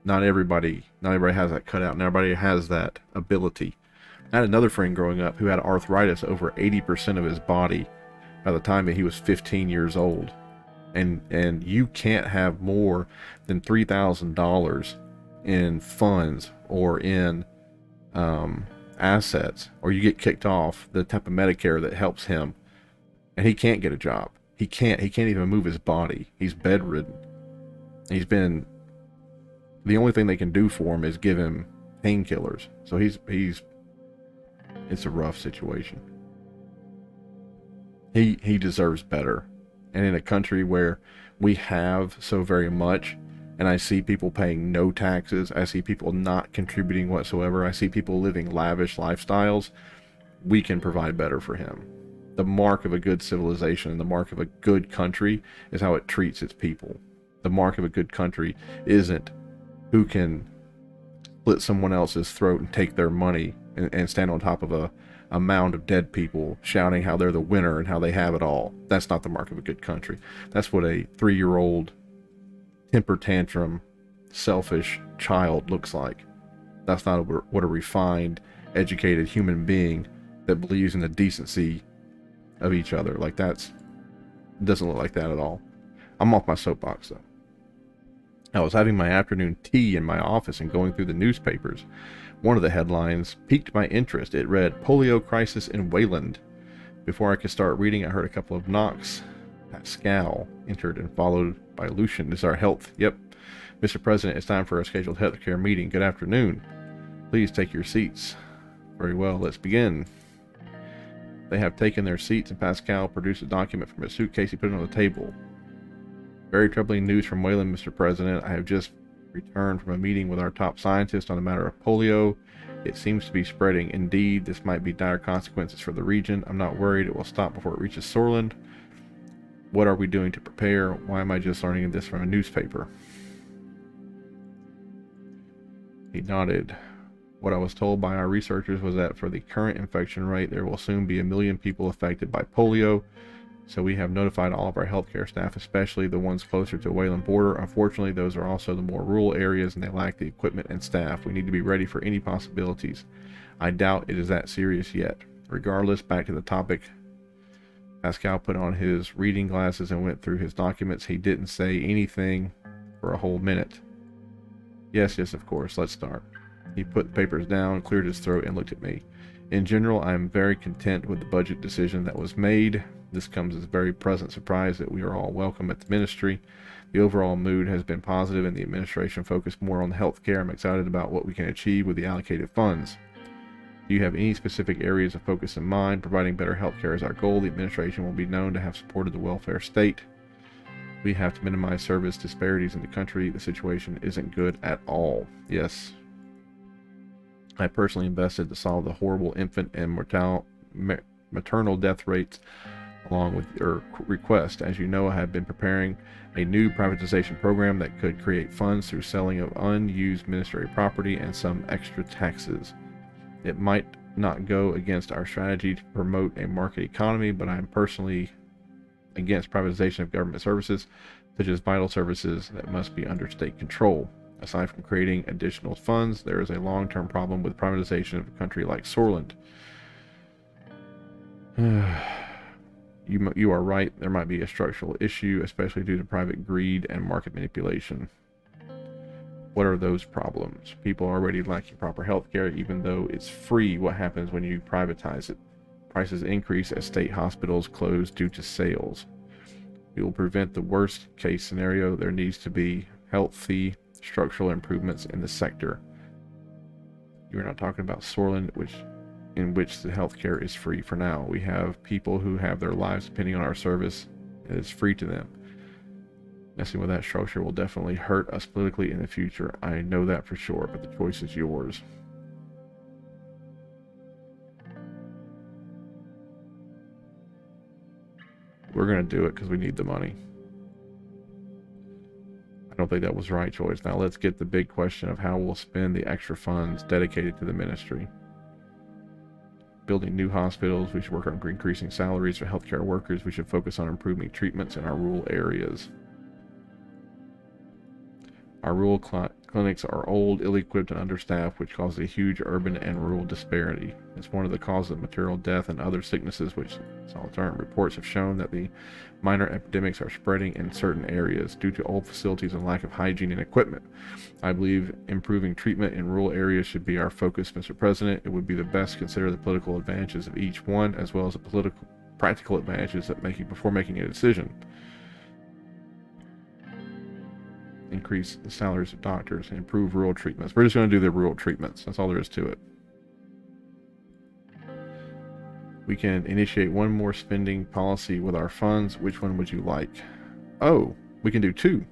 not everybody has that cutout. Not everybody has that ability. I had another friend growing up who had arthritis over 80% of his body by the time that he was 15 years old. And you can't have more than $3,000 in funds or in assets, or you get kicked off the type of Medicare that helps him, and he can't get a job. He can't even move his body. He's bedridden. The only thing they can do for him is give him painkillers. So it's a rough situation. He deserves better. And in a country where we have so very much, and I see people paying no taxes, I see people not contributing whatsoever, I see people living lavish lifestyles, we can provide better for him. The mark of a good civilization and the mark of a good country is how it treats its people. The mark of a good country isn't who can split someone else's throat and take their money and stand on top of a mound of dead people shouting how they're the winner and how they have it all. That's not the mark of a good country. That's what a 3-year-old temper tantrum, selfish child looks like. That's not what a refined, educated human being that believes in the decency of each other. Like it doesn't look like that at all. I'm off my soapbox though. I was having my afternoon tea in my office and going through the newspapers. One of the headlines piqued my interest. It read, "Polio Crisis in Wayland." Before I could start reading, I heard a couple of knocks. Pascal entered and followed by Lucian. "This is our health." "Yep. Mr. President, it's time for a scheduled healthcare meeting. Good afternoon. Please take your seats." "Very well, let's begin." They have taken their seats, and Pascal produced a document from his suitcase. He put it on the table. "Very troubling news from Wayland, Mr. President. I have just returned from a meeting with our top scientist on the matter of polio. It seems to be spreading. Indeed, this might be dire consequences for the region. I'm not worried it will stop before it reaches Sorland. What are we doing to prepare? Why am I just learning this from a newspaper?" He nodded. "What I was told by our researchers was that for the current infection rate, there will soon be 1 million people affected by polio. So we have notified all of our healthcare staff, especially the ones closer to the Wayland border. Unfortunately, those are also the more rural areas and they lack the equipment and staff. We need to be ready for any possibilities. I doubt it is that serious yet. Regardless, back to the topic." Pascal put on his reading glasses and went through his documents. He didn't say anything for a whole minute. Yes, of course. Let's start." He put the papers down, cleared his throat, and looked at me. "In general, I am very content with the budget decision that was made. This comes as a very pleasant surprise that we are all welcome at the ministry. The overall mood has been positive and the administration focused more on healthcare. I'm excited about what we can achieve with the allocated funds. Do you have any specific areas of focus in mind? Providing better healthcare is our goal. The administration will be known to have supported the welfare state. We have to minimize service disparities in the country. The situation isn't good at all. Yes. I personally invested to solve the horrible infant and maternal death rates along with your request. As you know, I have been preparing a new privatization program that could create funds through selling of unused ministry property and some extra taxes. It might not go against our strategy to promote a market economy, but I am personally against privatization of government services, such as vital services that must be under state control. Aside from creating additional funds, there is a long-term problem with privatization of a country like Sorland. You are right, there might be a structural issue, especially due to private greed and market manipulation. What are those problems? People are already lacking proper health care, even though it's free. What happens when you privatize it? Prices increase as state hospitals close due to sales. We will prevent the worst case scenario. There needs to be healthy structural improvements in the sector. You're not talking about Sorland, in which the healthcare is free for now. We have people who have their lives depending on our service, and it's free to them. Messing with that structure will definitely hurt us politically in the future. I know that for sure, but the choice is yours. We're going to do it because we need the money. I don't think that was the right choice. Now let's get the big question of how we'll spend the extra funds dedicated to the ministry. Building new hospitals. We should work on increasing salaries for healthcare workers. We should focus on improving treatments in our rural areas. Our rural clinics are old, ill-equipped, and understaffed, which causes a huge urban and rural disparity. It's one of the causes of maternal death and other sicknesses, which alternate reports have shown that the minor epidemics are spreading in certain areas due to old facilities and lack of hygiene and equipment. I believe improving treatment in rural areas should be our focus, Mr. President. It would be the best to consider the political advantages of each one, as well as the practical advantages before making a decision. Increase the salaries of doctors and improve rural treatments. We're just going to do the rural treatments. That's all there is to it. We can initiate one more spending policy with our funds. Which one would you like? Oh, we can do two.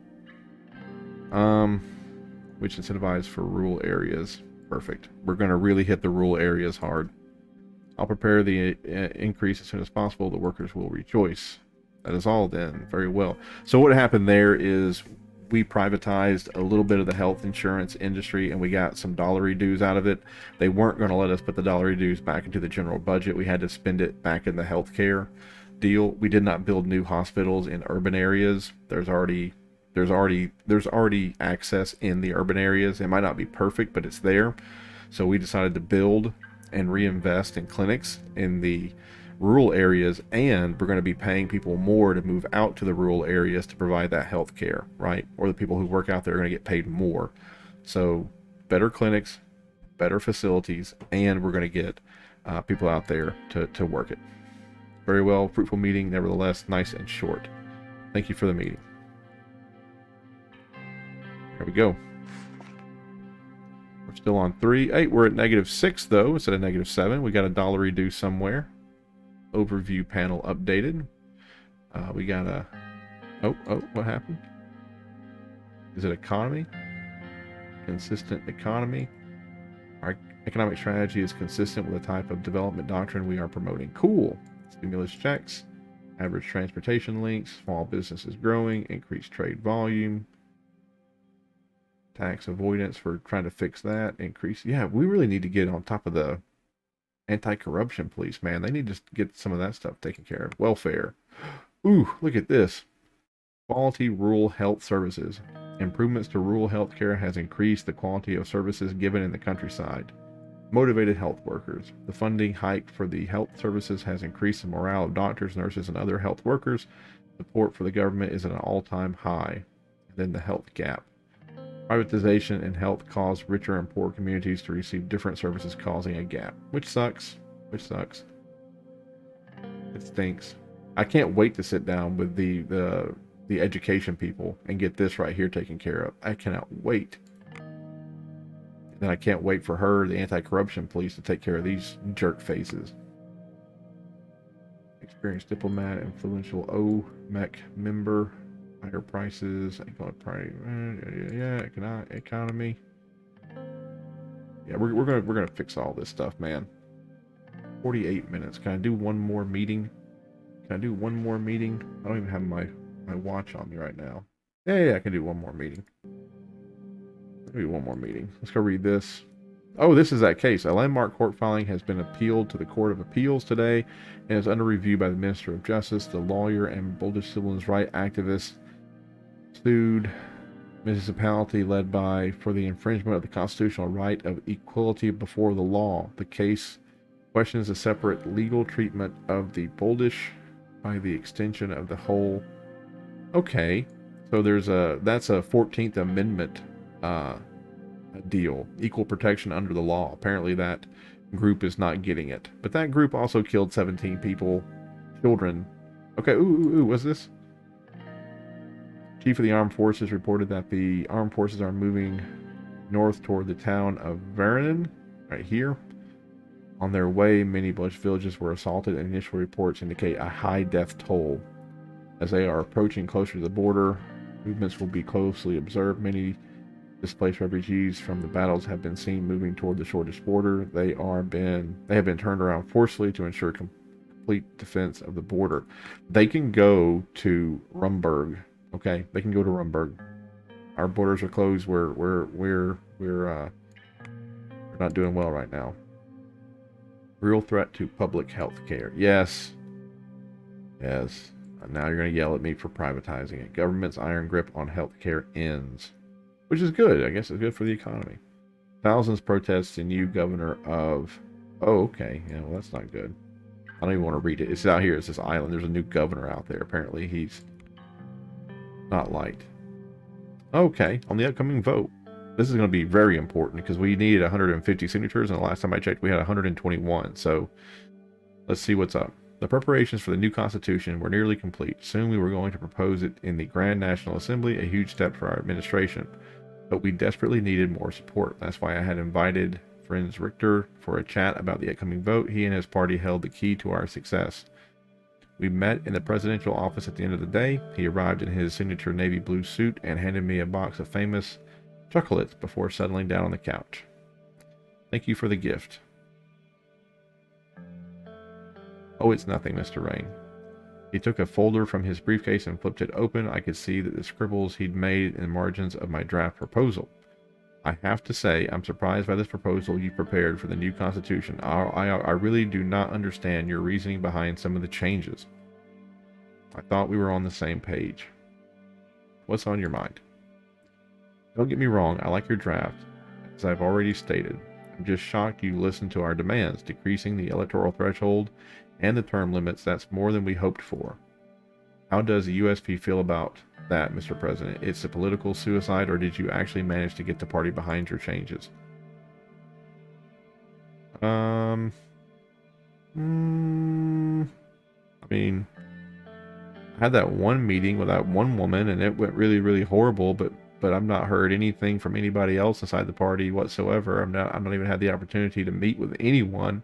Which incentivize for rural areas. Perfect. We're going to really hit the rural areas hard. I'll prepare the increase as soon as possible. The workers will rejoice. That is all then. Very well. So what happened there is we privatized a little bit of the health insurance industry and we got some dollary dues out of it. They weren't going to let us put the dollary dues back into the general budget. We had to spend it back in the healthcare deal. We did not build new hospitals in urban areas. There's already access in the urban areas. It might not be perfect, but it's there. So we decided to build and reinvest in clinics in the rural areas, and we're going to be paying people more to move out to the rural areas to provide that health care, right? Or the people who work out there are going to get paid more. So better clinics, better facilities, and we're going to get people out there to work it. Very well, fruitful meeting, nevertheless, nice and short. Thank you for the meeting. There we go. We're still on 3. Hey, we're at -6 though, instead of -7. We got a dollary due somewhere. Overview panel updated. We got a... Oh, what happened? Is it economy? Consistent economy. Our economic strategy is consistent with the type of development doctrine we are promoting. Cool. Stimulus checks. Average transportation links. Small businesses growing. Increased trade volume. Tax avoidance. We're trying to fix that. Increase. Yeah, we really need to get on top of the anti-corruption police, man. They need to get some of that stuff taken care of. Welfare. Ooh, look at this. Quality rural health services. Improvements to rural health care has increased the quality of services given in the countryside. Motivated health workers. The funding hike for the health services has increased the morale of doctors, nurses, and other health workers. Support for the government is at an all-time high. And then the health gap. Privatization in health caused richer and poor communities to receive different services, causing a gap. Which sucks. It stinks. I can't wait to sit down with the education people and get this right here taken care of. I cannot wait. And then I can't wait for her, the anti-corruption police, to take care of these jerk faces. Experienced diplomat, influential OMEC member. Higher prices, economy. Yeah, we're gonna fix all this stuff, man. 48 minutes. Can I do one more meeting? I don't even have my watch on me right now. Yeah, I can do one more meeting. Let's go read this. Oh, this is that case. A landmark court filing has been appealed to the Court of Appeals today and is under review by the Minister of Justice. The lawyer and Polish civil rights activist sued municipality led by for the infringement of the constitutional right of equality before the law. The case questions the separate legal treatment of the Polish by the extension of the whole. Okay, so that's a 14th Amendment deal, equal protection under the law. Apparently that group is not getting it, but that group also killed 17 people, children. Okay, what's this? Chief of the Armed Forces reported that the Armed Forces are moving north toward the town of Vernon, right here. On their way, many Polish villages were assaulted, and initial reports indicate a high death toll. As they are approaching closer to the border, movements will be closely observed. Many displaced refugees from the battles have been seen moving toward the shortest border. They have been turned around forcefully to ensure complete defense of the border. They can go to Rumberg. Okay, they can go to Rumberg. Our borders are closed. We're not doing well right now. Real threat to public health care. Yes. Now you're going to yell at me for privatizing it. Government's iron grip on health care ends. which is good. I guess it's good for the economy. Thousands protest the new governor of... Oh, okay. Yeah, well, that's not good. I don't even want to read it. It's out here. It's this island. There's a new governor out there. Apparently, he's not liked. Okay, on the upcoming vote. This is going to be very important because we needed 150 signatures, and the last time I checked, we had 121. So let's see what's up. The preparations for the new Constitution were nearly complete. Soon we were going to propose it in the Grand National Assembly, a huge step for our administration. But we desperately needed more support. That's why I had invited Friends Richter for a chat about the upcoming vote. He and his party held the key to our success. We met in the presidential office at the end of the day. He arrived in his signature navy blue suit and handed me a box of famous chocolates before settling down on the couch. Thank you for the gift. Oh, it's nothing, Mr. Rain. He took a folder from his briefcase and flipped it open. I could see that the scribbles he'd made in the margins of my draft proposal. I have to say, I'm surprised by this proposal you prepared for the new Constitution. I really do not understand your reasoning behind some of the changes. I thought we were on the same page. What's on your mind? Don't get me wrong, I like your draft, as I've already stated. I'm just shocked you listened to our demands, decreasing the electoral threshold and the term limits. That's more than we hoped for. How does the USP feel about that, Mr. President? It's a political suicide, or did you actually manage to get the party behind your changes? I mean, I had that one meeting with that one woman, and it went really, really horrible, but I've not heard anything from anybody else inside the party whatsoever. I've not even had the opportunity to meet with anyone.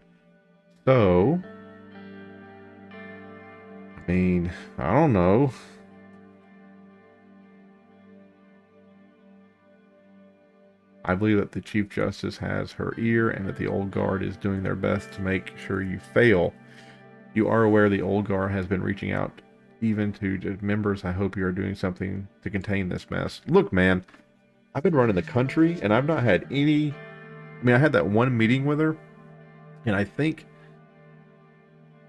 So, I mean, I don't know. I believe that the Chief Justice has her ear and that the Old Guard is doing their best to make sure you fail. You are aware the Old Guard has been reaching out even to members. I hope you are doing something to contain this mess. Look, man, I've been running the country and I've not had any... I mean, I had that one meeting with her, and I think,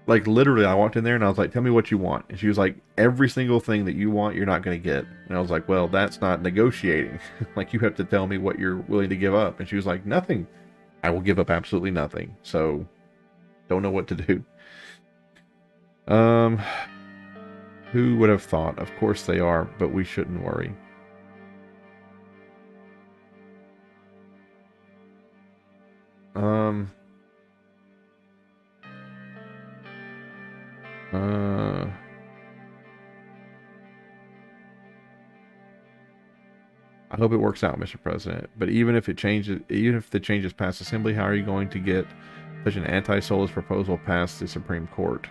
like, literally I walked in there and I was like, tell me what you want. And she was like, every single thing that you want, you're not going to get. And I was like, well, that's not negotiating. Like, you have to tell me what you're willing to give up. And she was like, nothing. I will give up absolutely nothing. So, don't know what to do. Who would have thought? Of course they are, but we shouldn't worry. I hope it works out, Mr. President. But even if the changes pass Assembly, how are you going to get such an anti-Solis proposal past the Supreme Court?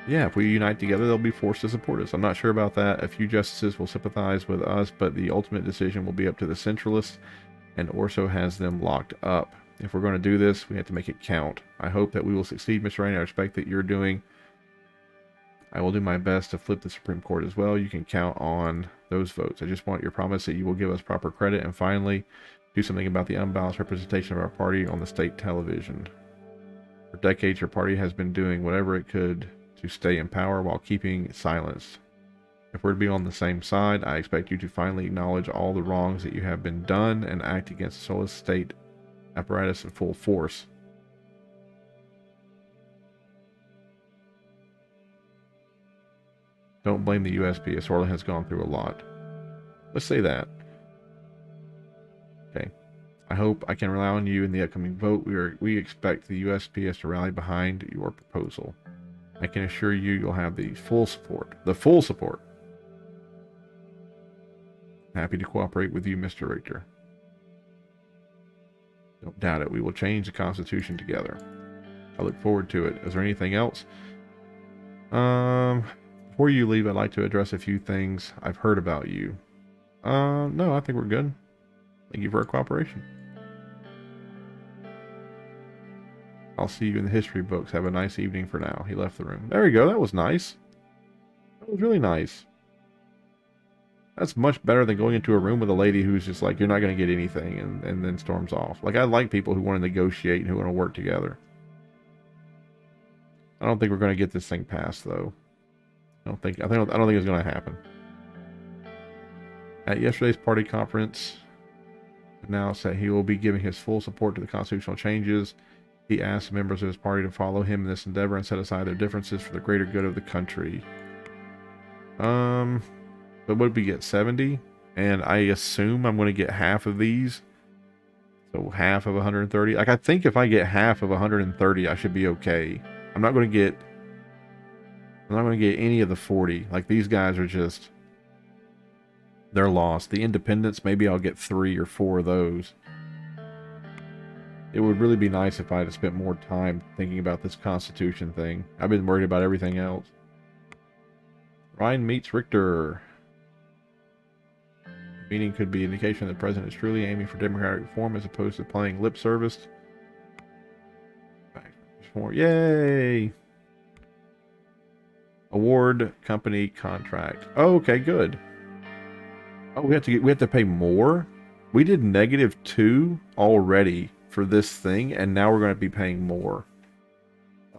Yeah, if we unite together, they'll be forced to support us. I'm not sure about that. A few justices will sympathize with us, but the ultimate decision will be up to the centralists, and Orso has them locked up. If we're going to do this, we have to make it count. I hope that we will succeed, Mr. Rain. I respect that you're doing. I will do my best to flip the Supreme Court as well. You can count on those votes. I just want your promise that you will give us proper credit, and finally, do something about the unbalanced representation of our party on the state television. For decades, your party has been doing whatever it could to stay in power while keeping silence. If we're to be on the same side, I expect you to finally acknowledge all the wrongs that you have been done and act against the Solis state apparatus in full force. Don't blame the USP, as Orla has gone through a lot. Let's say that. Okay. I hope I can rely on you in the upcoming vote. We expect the USPS to rally behind your proposal. I can assure you you'll have the full support. The full support. Happy to cooperate with you, Mr. Richter. Don't doubt it. We will change the Constitution together. I look forward to it. Is there anything else? Before you leave, I'd like to address a few things I've heard about you. No, I think we're good. Thank you for your cooperation. I'll see you in the history books. Have a nice evening for now. He left the room. There we go. That was nice. That was really nice. That's much better than going into a room with a lady who's just like, you're not going to get anything, and then storms off. Like, I like people who want to negotiate and who want to work together. I don't think we're going to get this thing passed, though. I don't think it's going to happen. At yesterday's party conference, announced that he will be giving his full support to the constitutional changes. He asked members of his party to follow him in this endeavor and set aside their differences for the greater good of the country. But what did we get? 70? And I assume I'm going to get half of these. So half of 130. Like, I think if I get half of 130, I should be okay. I'm not going to get any of the 40. Like, these guys are just, they're lost. The independents, maybe I'll get 3 or 4 of those. It would really be nice if I had spent more time thinking about this Constitution thing. I've been worried about everything else. Ryan meets Richter. The meeting could be an indication that the president is truly aiming for democratic reform as opposed to playing lip service. Yay! Award company contract. Oh, okay, good. Oh, we have to pay more? We did -2 already for this thing, and now we're going to be paying more.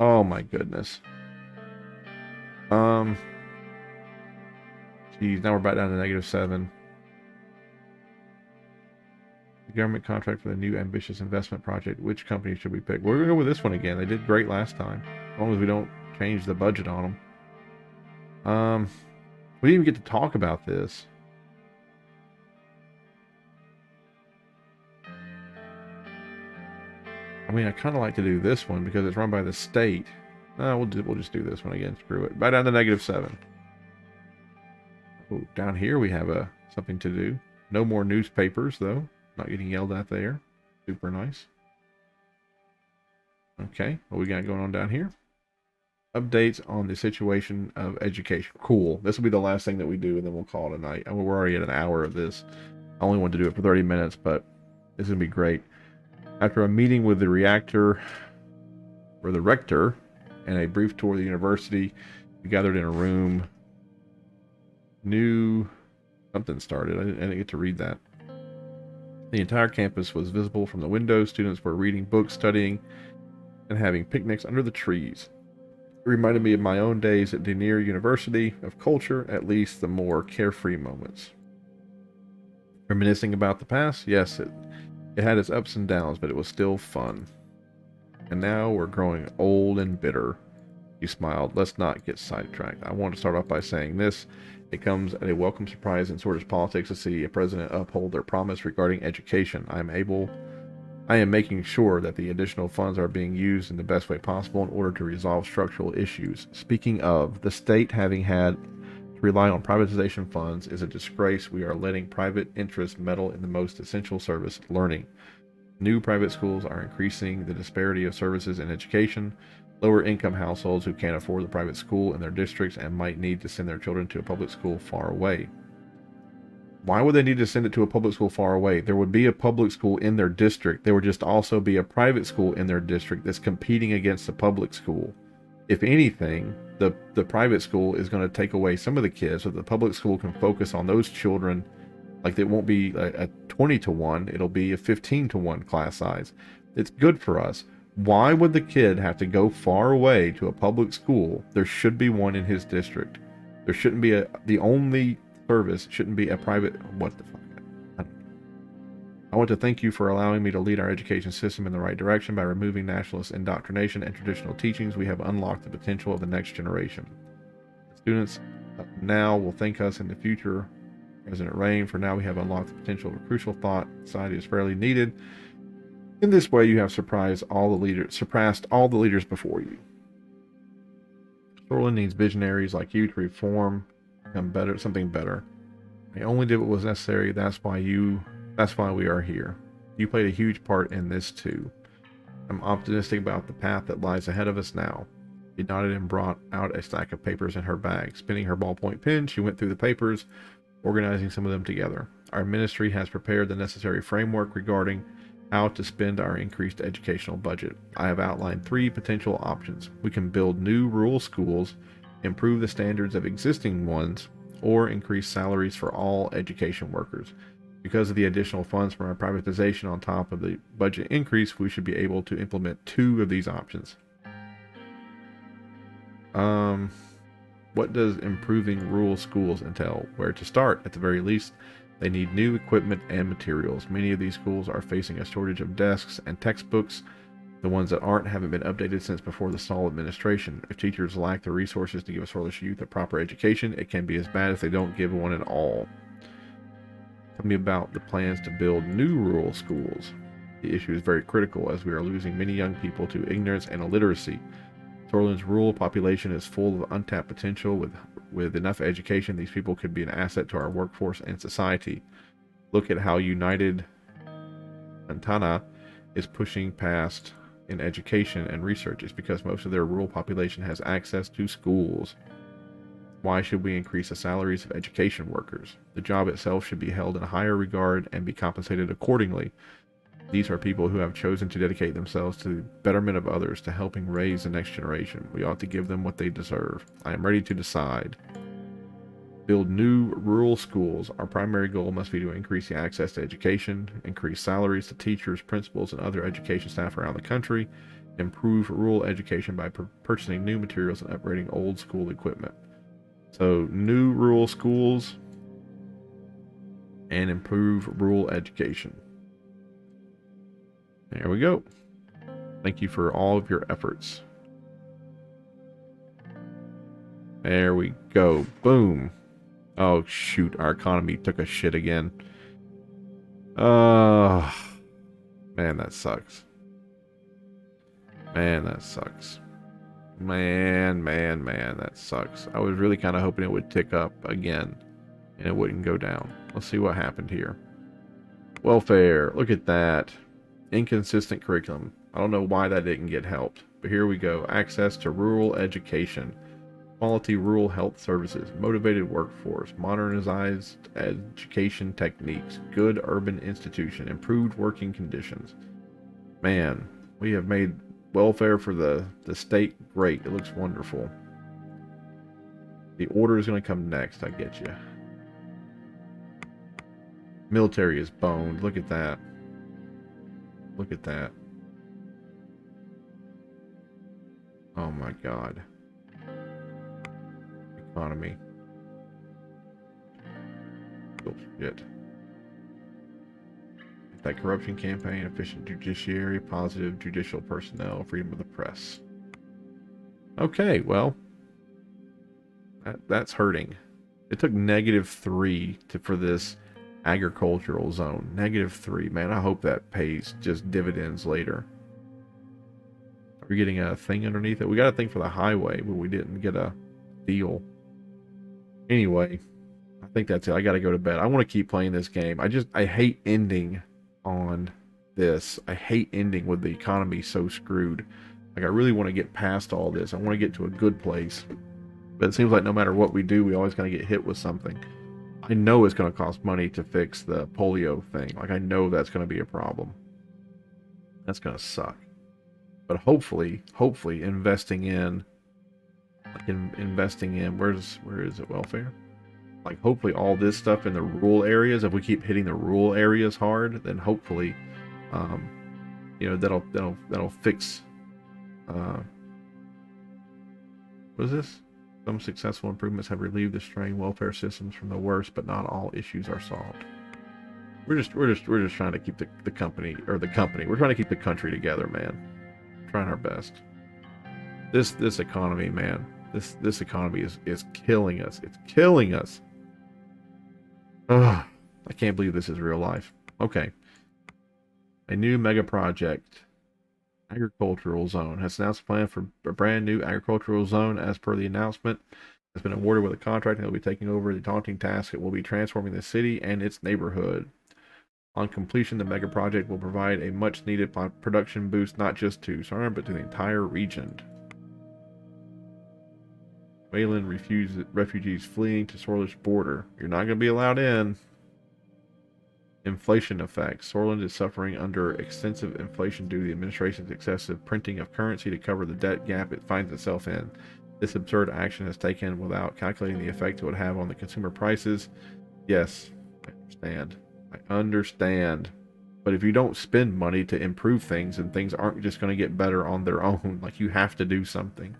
Oh my goodness. Geez, now we're back down to -7. The government contract for the new ambitious investment project. Which company should we pick? We're going to go with this one again. They did great last time. As long as we don't change the budget on them. We didn't even get to talk about this. I mean, I kind of like to do this one because it's run by the state. We'll just do this one again. Screw it. Back down to -7. Ooh, down here we have something to do. No more newspapers, though. Not getting yelled at there. Super nice. Okay, what we got going on down here? Updates on the situation of education. Cool. This will be the last thing that we do, and then we'll call it a night. We're already at an hour of this. I only want to do it for 30 minutes, but this is going to be great. After a meeting with the rector and a brief tour of the university, we gathered in a room. Something started. I didn't get to read that. The entire campus was visible from the windows. Students were reading books, studying, and having picnics under the trees. It reminded me of my own days at Denier University of Culture, at least the more carefree moments. Reminiscing about the past? Yes, it had its ups and downs, but it was still fun. And now we're growing old and bitter. He smiled. Let's not get sidetracked. I want to start off by saying this. It comes at a welcome surprise in Swedish politics to see a president uphold their promise regarding education. I am making sure that the additional funds are being used in the best way possible in order to resolve structural issues. Speaking of, the state having had to rely on privatization funds is a disgrace. We are letting private interests meddle in the most essential service, learning. New private schools are increasing the disparity of services in education. Lower income households who can't afford the private school in their districts and might need to send their children to a public school far away. Why would they need to send it to a public school far away? There would be a public school in their district. There would just also be a private school in their district that's competing against the public school. If anything, the private school is going to take away some of the kids so the public school can focus on those children. Like, it won't be a 20-to-1, it'll be a 15-to-1 class size. It's good for us. Why would the kid have to go far away to a public school? There should be one in his district. There shouldn't be the only service shouldn't be a private. What the fuck? I want to thank you for allowing me to lead our education system in the right direction by removing nationalist indoctrination and traditional teachings. We have unlocked the potential of the next generation. The students now will thank us in the future. President Rain, for now we have unlocked the potential of a crucial thought society is fairly needed. In this way, you have surpassed all the leaders before you. Shoreland needs visionaries like you to reform, become better, something better. I only did what was necessary. That's why we are here. You played a huge part in this too. I'm optimistic about the path that lies ahead of us now. She nodded and brought out a stack of papers in her bag. Spinning her ballpoint pen, she went through the papers, organizing some of them together. Our ministry has prepared the necessary framework regarding how to spend our increased educational budget. I have outlined 3 potential options. We can build new rural schools, improve the standards of existing ones, or increase salaries for all education workers. Because of the additional funds from our privatization on top of the budget increase, we should be able to implement 2 of these options. What does improving rural schools entail? Where to start? At the very least, they need new equipment and materials. Many of these schools are facing a shortage of desks and textbooks. The ones that aren't haven't been updated since before the Stahl administration. If teachers lack the resources to give a Sorlish youth a proper education, it can be as bad if they don't give one at all. Tell me about the plans to build new rural schools. The issue is very critical as we are losing many young people to ignorance and illiteracy. Sorlin's rural population is full of untapped potential. With enough education, these people could be an asset to our workforce and society. Look at how united Antana is pushing past in education and research. It's because most of their rural population has access to schools. Why should we increase the salaries of education workers? The job itself should be held in higher regard and be compensated accordingly. These are people who have chosen to dedicate themselves to the betterment of others, to helping raise the next generation. We ought to give them what they deserve. I am ready to decide. Build new rural schools. Our primary goal must be to increase the access to education, increase salaries to teachers, principals, and other education staff around the country, improve rural education by purchasing new materials and upgrading old school equipment. So, new rural schools and improve rural education. There we go. Thank you for all of your efforts. There we go. Boom. Oh, shoot. Our economy took a shit again. Man, that sucks. Man, that sucks. Man, that sucks. I was really kind of hoping it would tick up again and it wouldn't go down. Let's see what happened here. Welfare. Look at that. Inconsistent curriculum. I don't know why that didn't get helped, but here we go. Access to rural education, quality rural health services, motivated workforce, modernized education techniques, good urban institution, improved working conditions. Man, we have made welfare for the state great. It looks wonderful. The order is going to come next. I get you. Military is boned. Look at that. Look at that. Oh my God. Economy. Bullshit. That corruption campaign, efficient judiciary, positive judicial personnel, freedom of the press. Okay, well, that's hurting. It took -3 for this agricultural zone. -3. Man, I hope that pays just dividends later. Are we getting a thing underneath it? We got a thing for the highway, but we didn't get a deal. Anyway, I think that's it. I gotta go to bed. I want to keep playing this game. I hate ending on this. I hate ending with the economy so screwed. Like, I really want to get past all this. I want to get to a good place. But it seems like no matter what we do, we always gonna get hit with something. I know it's going to cost money to fix the polio thing. Like, I know that's going to be a problem. That's going to suck. But hopefully investing in, where is it, welfare? Like, hopefully all this stuff in the rural areas, if we keep hitting the rural areas hard, then hopefully, that'll fix, what is this? Some successful improvements have relieved the strained welfare systems from the worst, but not all issues are solved. We're just trying to keep the company. We're trying to keep the country together, man. We're trying our best. This economy, man. This economy is killing us. It's killing us. Ugh, I can't believe this is real life. Okay. A new mega project. Agricultural zone has announced a plan for a brand new agricultural zone. As per the announcement, has been awarded with a contract and will be taking over the daunting task. It will be transforming the city and its neighborhood. On completion, the mega project will provide a much needed production boost, not just to Suzerain, but to the entire region. Wayland refugees fleeing to Sorlish border. You're not going to be allowed in. Inflation effects. Sorland is suffering under extensive inflation due to the administration's excessive printing of currency to cover the debt gap it finds itself in. This absurd action is taken without calculating the effect it would have on the consumer prices. Yes, I understand. I understand. But if you don't spend money to improve things, and things aren't just going to get better on their own, like, you have to do something.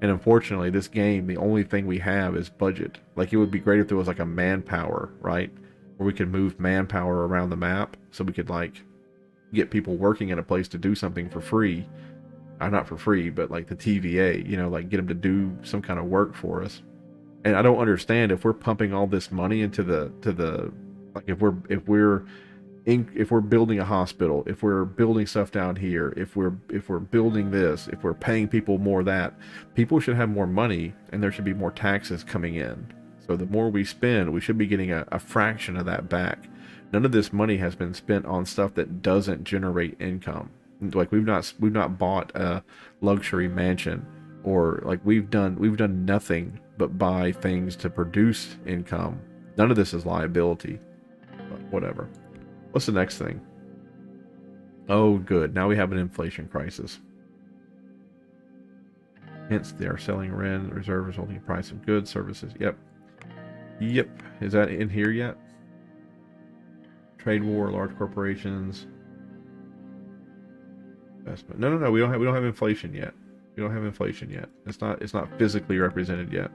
And unfortunately, this game, the only thing we have is budget. Like, it would be great if there was like a manpower, right? Where we could move manpower around the map so we could like get people working in a place to do something for free. Not for free, but like the TVA, you know, like get them to do some kind of work for us. And I don't understand if we're pumping all this money into the like if we're building a hospital, if we're building stuff down here, if we're building this, if we're paying people more, that people should have more money and there should be more taxes coming in. So the more we spend, we should be getting a fraction of that back. None of this money has been spent on stuff that doesn't generate income. Like we've not bought a luxury mansion, or like we've done nothing but buy things to produce income. None of this is liability. But whatever. What's the next thing? Oh, good. Now we have an inflation crisis. Hence, they are selling rent, reserve resulting in price of goods, services. Yep. Yep. Is that in here yet? Trade war, large corporations. Investment. No. We don't have inflation yet. We don't have inflation yet. It's not physically represented yet.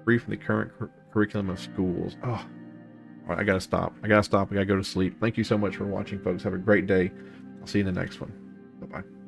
Free from the current curriculum of schools. Oh. All right, I gotta stop. I gotta go to sleep. Thank you so much for watching, folks. Have a great day. I'll see you in the next one. Bye-bye.